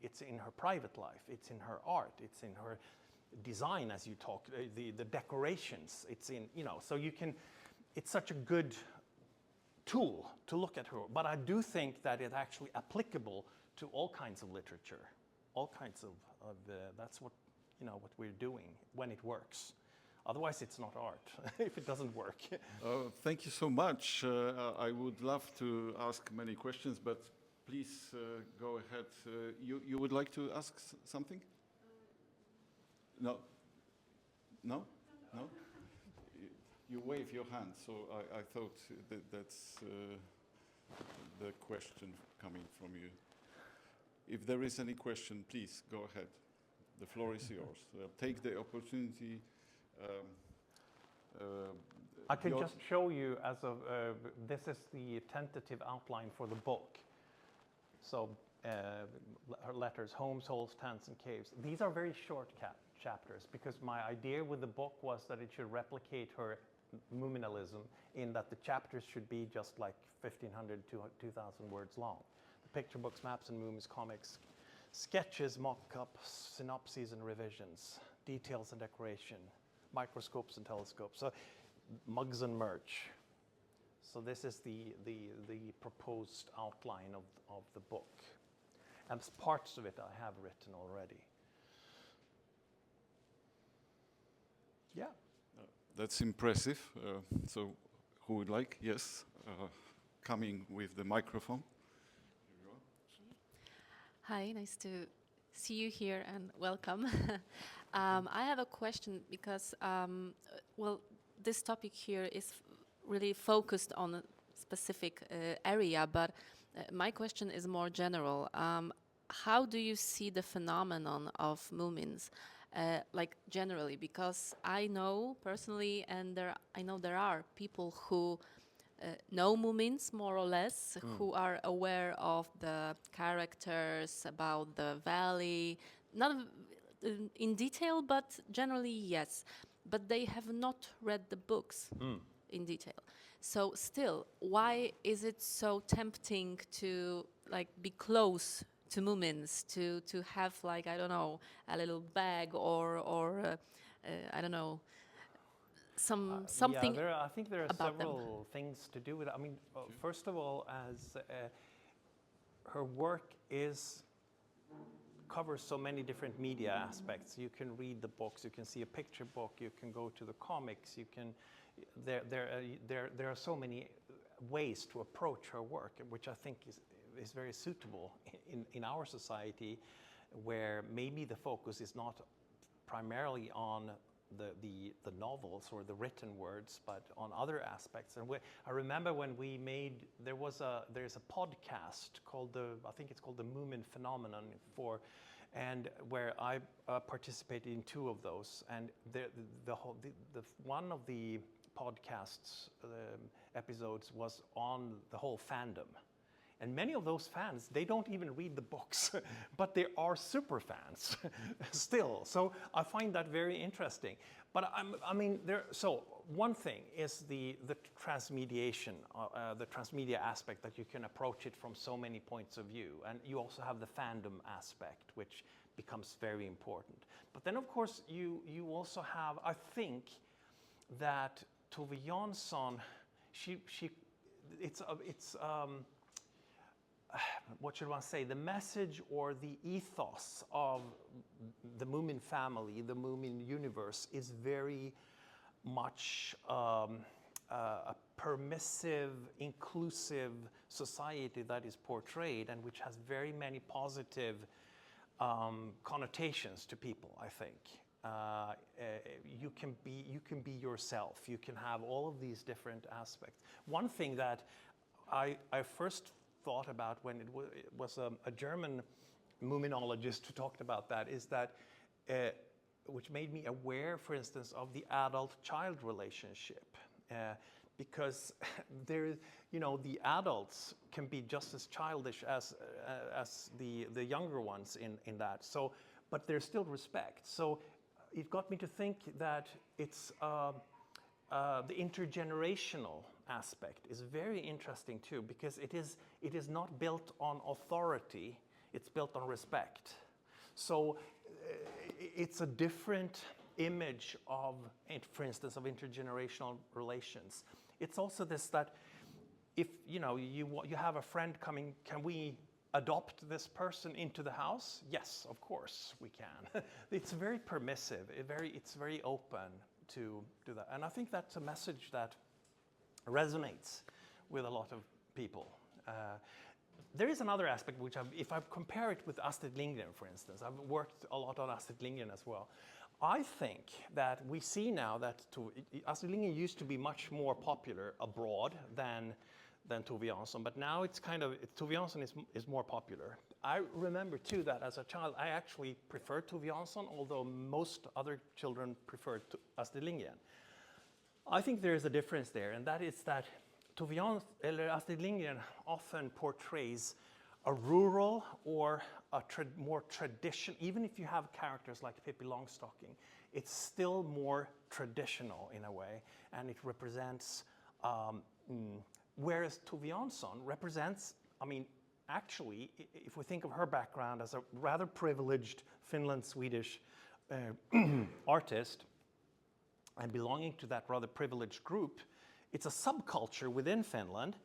It's in her private life, it's in her art, it's in her design, as you talk, the decorations, it's in, you know, so you can, it's such a good tool to look at her. But I do think that it's actually applicable to all kinds of literature, all kinds of that's what, you know, what we're doing when it works. Otherwise, it's not art if it doesn't work. Thank you so much. I would love to ask many questions, but please go ahead. You would like to ask something? No? No? No? You wave your hand, so I thought that's the question coming from you. If there is any question, please go ahead. The floor is yours. Take the opportunity. I can just show you as of this is the tentative outline for the book. So her letters, homes, holes, tents, and caves. These are very short chapters, because my idea with the book was that it should replicate her Moominalism, in that the chapters should be just like 1,500 to 2,000 words long. The picture books, maps, and movies, comics, sketches, mock-ups, synopses and revisions, details and decoration, microscopes and telescopes, so mugs and merch. So this is the proposed outline of the book. And parts of it I have written already. Yeah. That's impressive. So who would like? Yes, coming with the microphone. Here you are. Hi, nice to see you here and welcome. I have a question because, well, this topic here is really focused on a specific area, but my question is more general. How do you see the phenomenon of Moomins, like generally? Because I know personally, and I know there are people who know Moomins, more or less, who are aware of the characters, about the valley, not in detail, but generally yes. But they have not read the books in detail. So still, why is it so tempting to like be close to Moomins, to have like, I don't know, a little bag or I don't know, something I think there are about them. several things to do with it. I mean, first of all, as her work covers so many different media aspects. You can read the books, you can see a picture book, you can go to the comics, you can. There are so many ways to approach her work, which I think is very suitable in our society, where maybe the focus is not primarily on the novels or the written words, but on other aspects. And I remember when we made, there's a podcast called I think it's called the Moomin Phenomenon and where I participated in 2 of those. And the one of the podcasts episodes was on the whole fandom. And many of those fans, they don't even read the books, but they are super fans still. So I find that very interesting. But so one thing is the transmediation, the transmedia aspect, that you can approach it from so many points of view. And you also have the fandom aspect, which becomes very important. But then, of course, you also have, I think, that Tove Jansson, what should one say? The message or the ethos of the Moomin family, the Moomin universe, is very much a permissive, inclusive society that is portrayed, and which has very many positive connotations to people, I think. You can be yourself. You can have all of these different aspects. One thing that I first thought about when it was a German Moominologist who talked about that is that, which made me aware, for instance, of the adult-child relationship. Because the adults can be just as childish as the younger ones in that. So, but there's still respect. So it got me to think that it's the intergenerational aspect is very interesting too, because it is not built on authority, it's built on respect. So it's a different image of, for instance, of intergenerational relations. It's also this that if you have a friend coming, can we adopt this person into the house? Yes, of course we can. It's very permissive, it's very open to do that. And I think that's a message that resonates with a lot of people. There is another aspect which, if I compare it with Astrid Lindgren, for instance, I've worked a lot on Astrid Lindgren as well. I think that we see now that Astrid Lindgren used to be much more popular abroad than Tove Jansson, but now it's Tove Jansson is more popular. I remember too that as a child I actually preferred Tove Jansson, although most other children preferred Astrid Lindgren. I think there is a difference there, and that is that Astrid Lindgren often portrays a rural or more tradition. Even if you have characters like Pippi Longstocking, it's still more traditional in a way, and it represents. Whereas Tove Jansson represents, actually, if we think of her background as a rather privileged Finland-Swedish artist, and belonging to that rather privileged group, it's a subculture within Finland,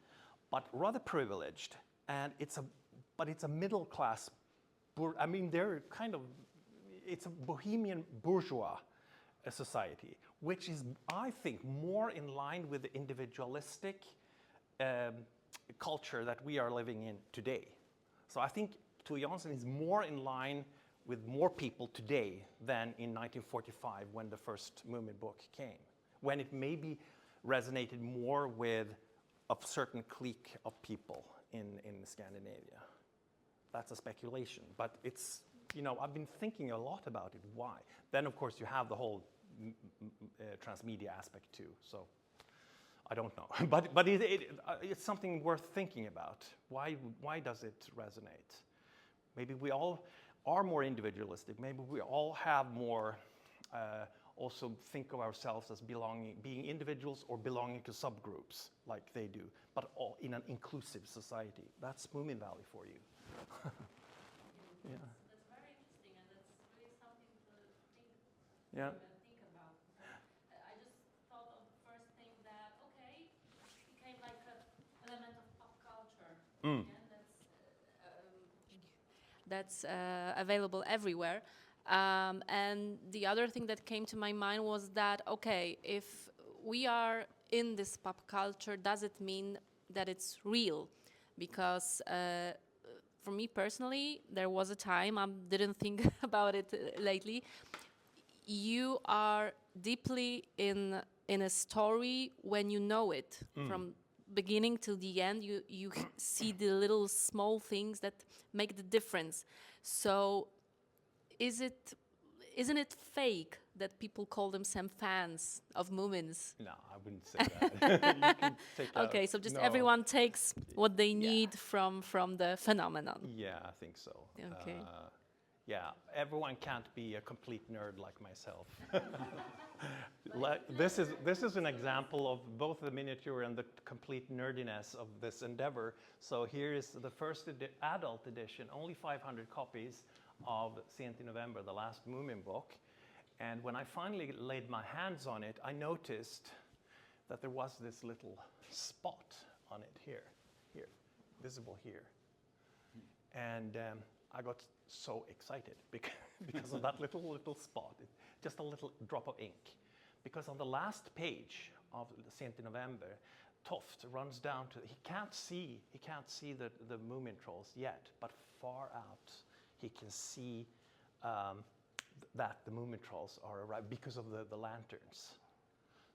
but rather privileged, and it's a middle class. It's a bohemian bourgeois society, which is, I think, more in line with the individualistic culture that we are living in today. So I think Tove Jansson is more in line with more people today than in 1945 when the first Moomin book came, when it maybe resonated more with a certain clique of people in Scandinavia. That's a speculation, but it's, I've been thinking a lot about it, why. Then of course you have the whole transmedia aspect too, so I don't know, but it's something worth thinking about. Why does it resonate? Maybe we all are more individualistic. Maybe we all have more. Also think of ourselves as being individuals or belonging to subgroups like they do, but all in an inclusive society. That's Moomin Valley for you. Yeah. That's very interesting, and that's really something to think, Yeah. think about. I just thought of the first thing that, okay, it became like an element of pop culture. Mm. Again, that's available everywhere. And the other thing that came to my mind was that, okay, if we are in this pop culture, does it mean that it's real? Because for me personally, there was a time, I didn't think about it lately, you are deeply in a story when you know it. From beginning till the end, you see the little small things that make the difference. So isn't it fake that people call themselves fans of Moomins? No, I wouldn't say that. You can take Okay, out- so just no. everyone takes what they need from the phenomenon. Yeah, I think so. Okay. Yeah, everyone can't be a complete nerd like myself. This is an example of both the miniature and the complete nerdiness of this endeavor. So here is the first adult edition, only 500 copies of Sent in November, the last Moomin book. And when I finally laid my hands on it, I noticed that there was this little spot on it here, visible here. And I got so excited because of that little spot, just a little drop of ink. Because on the last page of Sent in November, Tove runs down to, he can't see the Moomin trolls yet, but far out he can see that the Moomin trolls are arrived because of the lanterns.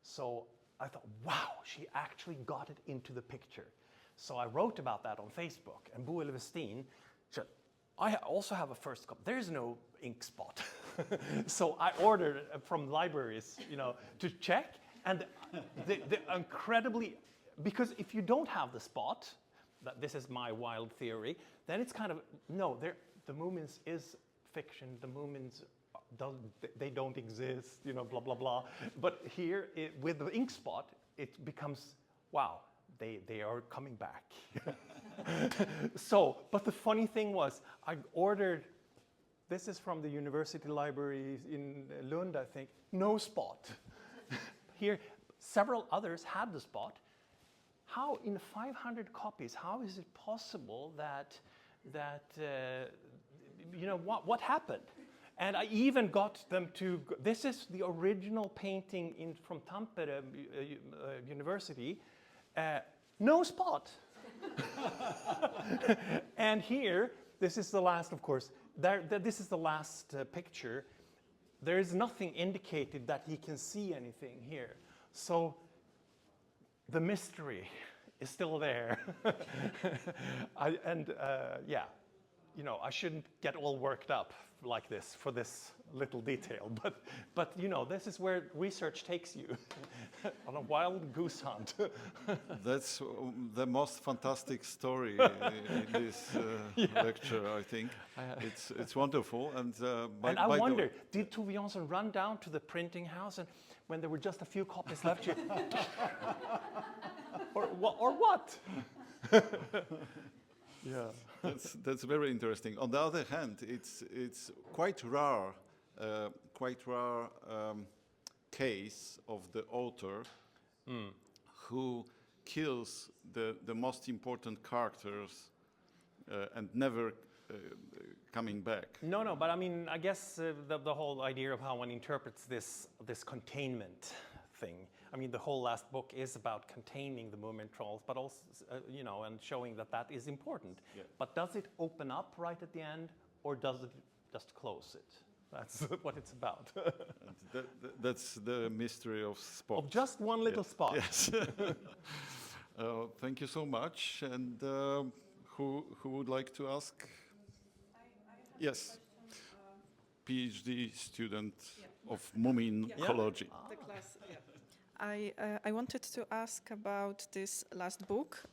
So I thought, wow, she actually got it into the picture. So I wrote about that on Facebook, and Boel Westin said, I also have a first copy. There's no ink spot. So I ordered from libraries, to check, and the incredibly, because if you don't have the spot, this is my wild theory, then it's kind of, no, the Moomins is fiction, the Moomins they don't exist, blah, blah, blah. But here, with the ink spot, it becomes, wow, they are coming back. So, but the funny thing was, I ordered, this is from the University Library in Lund, I think, no spot. Here, several others had the spot. How, in 500 copies, how is it possible that what happened? And I even got them to, this is the original painting from Tampere University, no spot. And here, this is the last, of course, this is the last picture. There is nothing indicated that he can see anything here. So the mystery is still there. I shouldn't get all worked up like this for this little detail, but this is where research takes you on a wild goose hunt. That's the most fantastic story in this lecture, I think. It's wonderful, and I wonder, did Tove Jansson run down to the printing house, and when there were just a few copies left, or what? Yeah. That's very interesting. On the other hand, it's quite rare case of the author who kills the most important characters and never coming back. No, but I mean, I guess the whole idea of how one interprets this containment thing. I mean, the whole last book is about containing the Moomin trolls, but also, and showing that is important. Yeah. But does it open up right at the end, or does it just close it? That's what it's about. That's the mystery of spot. Of just one little spot. Yes. Thank you so much. And who would like to ask? I Yes. PhD student of Moominecology. The class, I wanted to ask about this last book.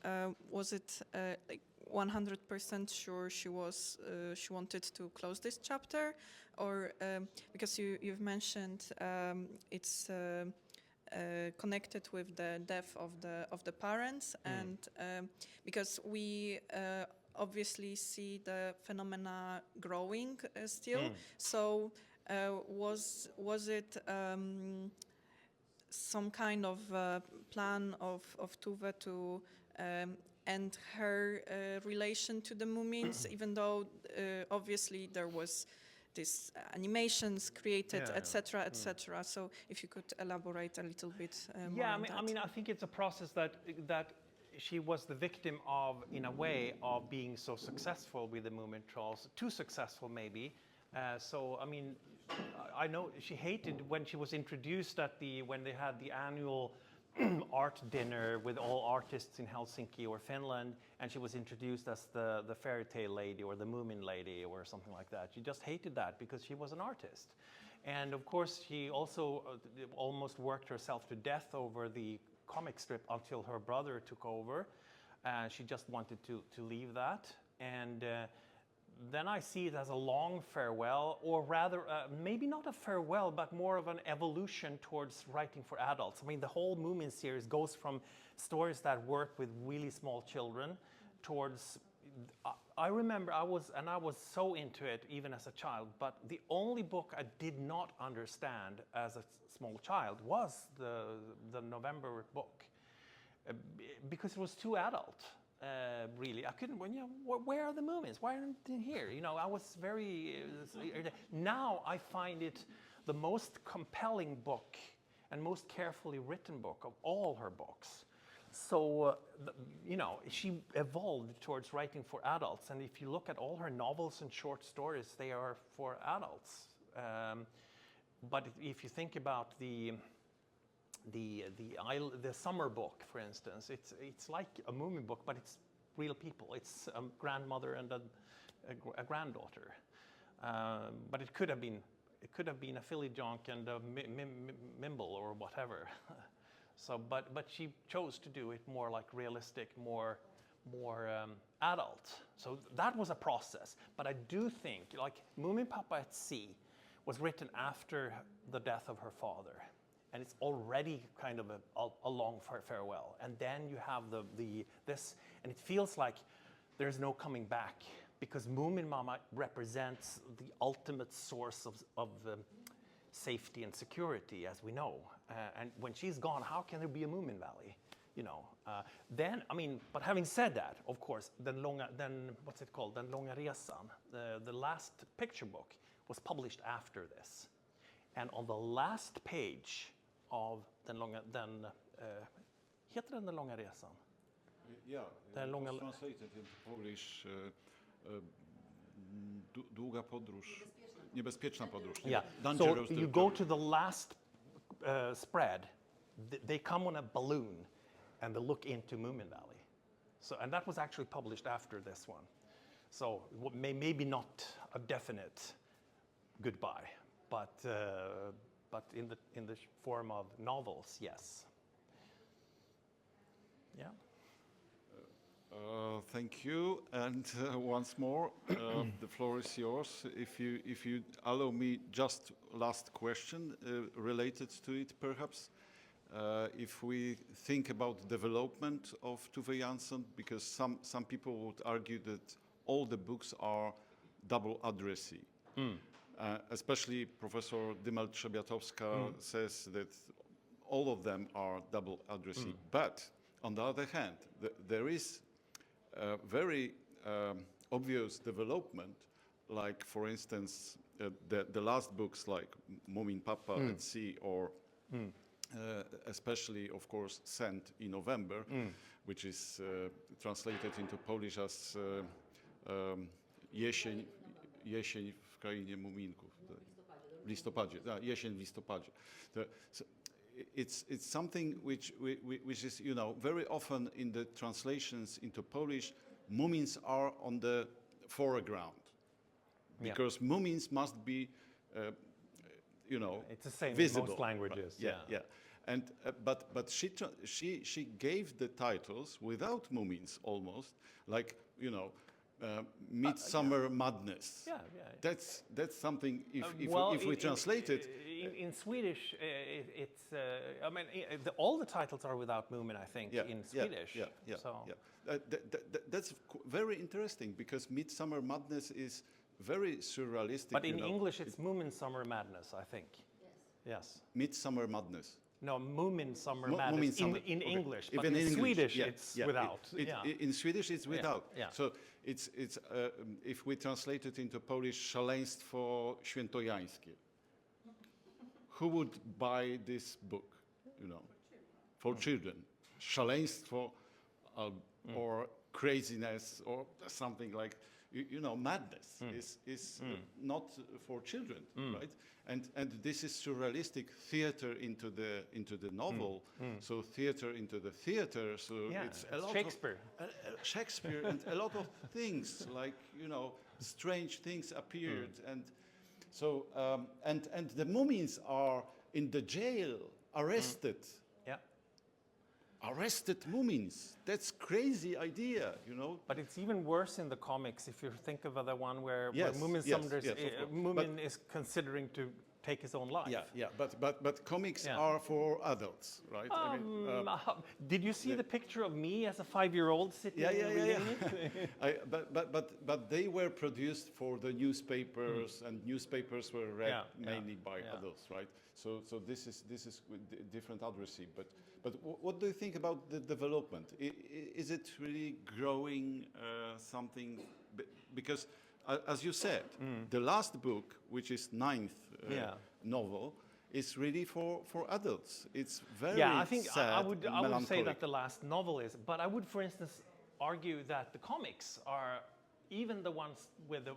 Was it like 100% sure she wanted to close this chapter, or because you've mentioned it's connected with the death of the parents, and because we obviously see the phenomena growing still. So was it some kind of plan of Tove to end her relation to the Moomins, even though obviously there was these animations created, Yeah. etc., etc. So if you could elaborate a little bit more Yeah, on I mean, I think it's a process that she was the victim of, in a way, of being so successful with the Moomin trolls, too successful maybe. So I mean, I know she hated when she was introduced when they had the annual art dinner with all artists in Helsinki or Finland, and she was introduced as the fairy tale lady or the Moomin lady or something like that. She just hated that because she was an artist. And of course, she also almost worked herself to death over the comic strip until her brother took over. She just wanted to leave that. And then I see it as a long farewell, or rather, maybe not a farewell, but more of an evolution towards writing for adults. I mean, the whole Moomin series goes from stories that work with really small children towards, I remember I was so into it even as a child, but the only book I did not understand as a small child was the November book, because it was too adult. Really, I couldn't. Where are the Moomins? Why aren't they here? You know, I was very. Now I find it the most compelling book and most carefully written book of all her books. So, you know, she evolved towards writing for adults, and if you look at all her novels and short stories, they are for adults. But if you think about the summer book, for instance, it's like a Moomin book, but it's real people. It's a grandmother and a granddaughter. But it could have been a filly jonk and a mimble or whatever. So, but she chose to do it more like realistic, more adult. So that was a process. But I do think, like Moomin Pappa at Sea was written after the death of her father. And it's already kind of a long farewell. And then you have this, and it feels like there's no coming back, because Moomin Mama represents the ultimate source of safety and security, as we know. And when she's gone, how can there be a Moomin Valley? You know. Then, I mean, but having said that, of course, then what's it called? Den Långa Resan, the last picture book, was published after this. And on the last page of heter den Långa Resan? Yeah, it was translated into Polish. Długa podróż, niebezpieczna podróż. Yeah. Dangerous So you go to the last spread. They come on a balloon, and they look into Moomin Valley. So, and that was actually published after this one. So maybe not a definite goodbye, but in the form of novels, yes. Yeah. Thank you, and once more, the floor is yours. If you allow me, just last question related to it, perhaps. If we think about development of Tove Jansson, because some people would argue that all the books are double addressee. Especially Professor Dymal-Trzebiatowska says that all of them are double addressee. But on the other hand, there is a very obvious development, like for instance, the last books like Moomin Pappa at Sea, or especially, of course, Sent in November, which is translated into Polish as Jesień w krainie muminków. W listopadzie. Jesień w listopadzie. So it's something which is, you know, very often in the translations into Polish, Moomins are on the foreground, because Moomins must be, you know, it's the same visible. in most languages. Right? Yeah. But she gave the titles without Moomins almost, like, you know, Midsummer Madness. Yeah. That's something, Well, if we translate it. In Swedish, it's. I mean, all the titles are without Moomin, I think, in Swedish. So. That's very interesting, because Midsummer Madness is very surrealistic. But in English, it's Moomin Summer Madness, I think. Yes. Midsummer Madness. No, Moomin Summer Madness in English, but Even in Swedish yeah, it's yeah, without. In Swedish it's without. Yeah. So it's if we translate it into Polish, szaleństwo świętojańskie. Who would buy this book, you know, for children? Szaleństwo or craziness or something like, you know, madness is not for children, right? And this is surrealistic theater into the novel. So theater into the theater. So it's a lot Shakespeare. Shakespeare and a lot of things, like, you know, strange things appeared, and so and the Moomins are in the jail, arrested. Arrested Moomins. That's crazy idea, you know. But it's even worse in the comics if you think of the one where Yes, Moomin yes, Summer's, yes, of course. Moomin is considering to take his own life. But comics are for adults, right? I mean, did you see the picture of me as a 5-year-old sitting reading it? But they were produced for the newspapers, and newspapers were read mainly by adults, right? So this is different addressing. But what do you think about the development? Is it really growing something? Because as you said, the last book, which is 9th novel, is really for adults. It's very I think sad I would and say that the last novel is, but I would, for instance, argue that the comics are, even the ones with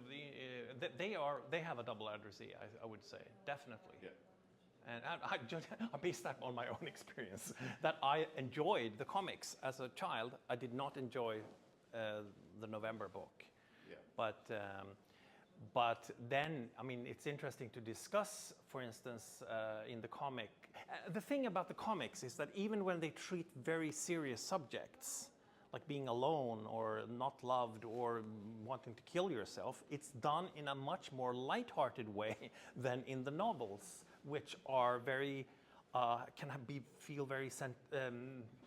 they have a double addressee. I would say definitely. Yeah. And I based that on my own experience. That I enjoyed the comics as a child. I did not enjoy the November book. But then, I mean, it's interesting to discuss, for instance, in the comic. The thing about the comics is that even when they treat very serious subjects, like being alone or not loved or wanting to kill yourself, it's done in a much more lighthearted way than in the novels, which are very, feel very,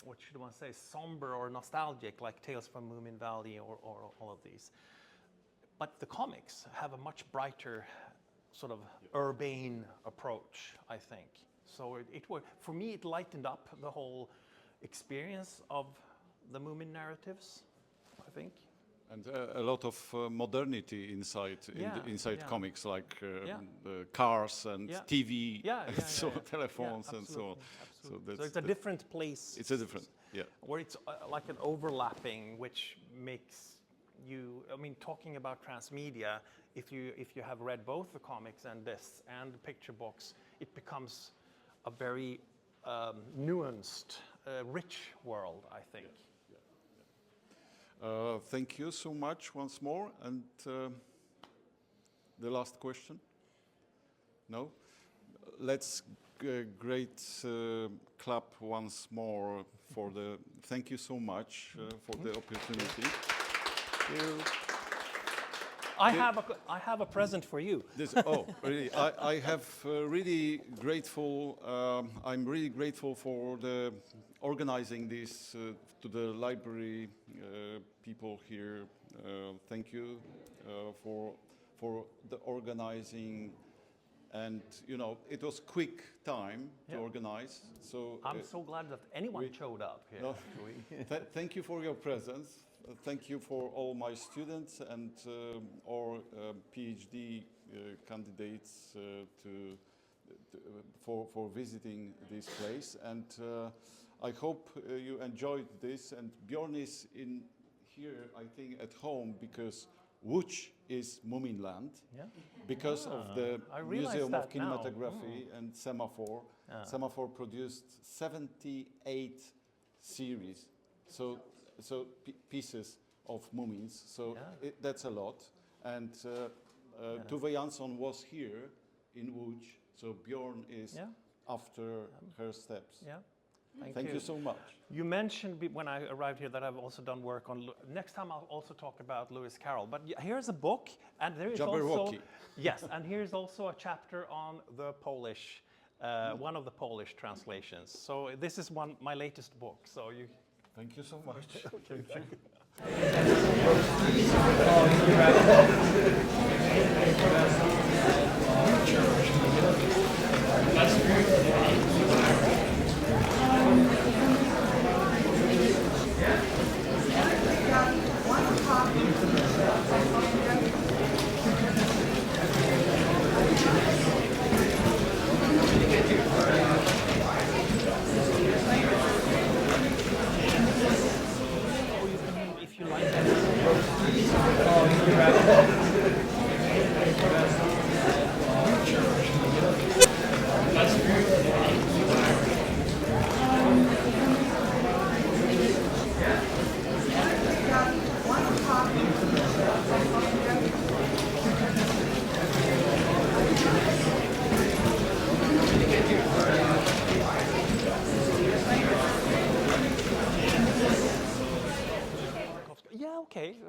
what should one say, somber or nostalgic, like Tales from Moomin Valley or all of these. But the comics have a much brighter, sort of urbane approach, I think. So for me, it lightened up the whole experience of the Moomin narratives, I think. And a lot of modernity inside comics, like cars and TV, telephones and so on. So it's a different place. It's a different, where it's like an overlapping, which makes you. I mean, talking about transmedia, if you have read both the comics and this and the picture books, it becomes a very nuanced, rich world, I think. Thank you so much once more. And the last question? No? Let's great clap once more for the. Thank you so much for the opportunity. Thank you. I have a present for you. Really? I have really grateful. I'm really grateful for the organizing this to the library people here. Thank you for the organizing, and you know it was quick time to organize. So I'm so glad that anyone showed up here. No, thank you for your presence. Thank you for all my students and or PhD candidates for visiting this place, and I hope you enjoyed this. And Björn is in here, I think, at home because Łódź is Moominland, because of the Museum of Kinematography and Semaphore. Semaphore produced 78 series, so pieces of Moomins, so that's a lot. And Tove Jansson was here in Łódź, so Björn is after her steps. Yeah. Thank you so much. You mentioned when I arrived here that I've also done work on. Next time I'll also talk about Lewis Carroll. But here's a book, and there is also Jabberwocky. yes, and here's also a chapter on the Polish, one of the Polish translations. So this is my latest book. So you. Thank you so much. Thank you. If you like that.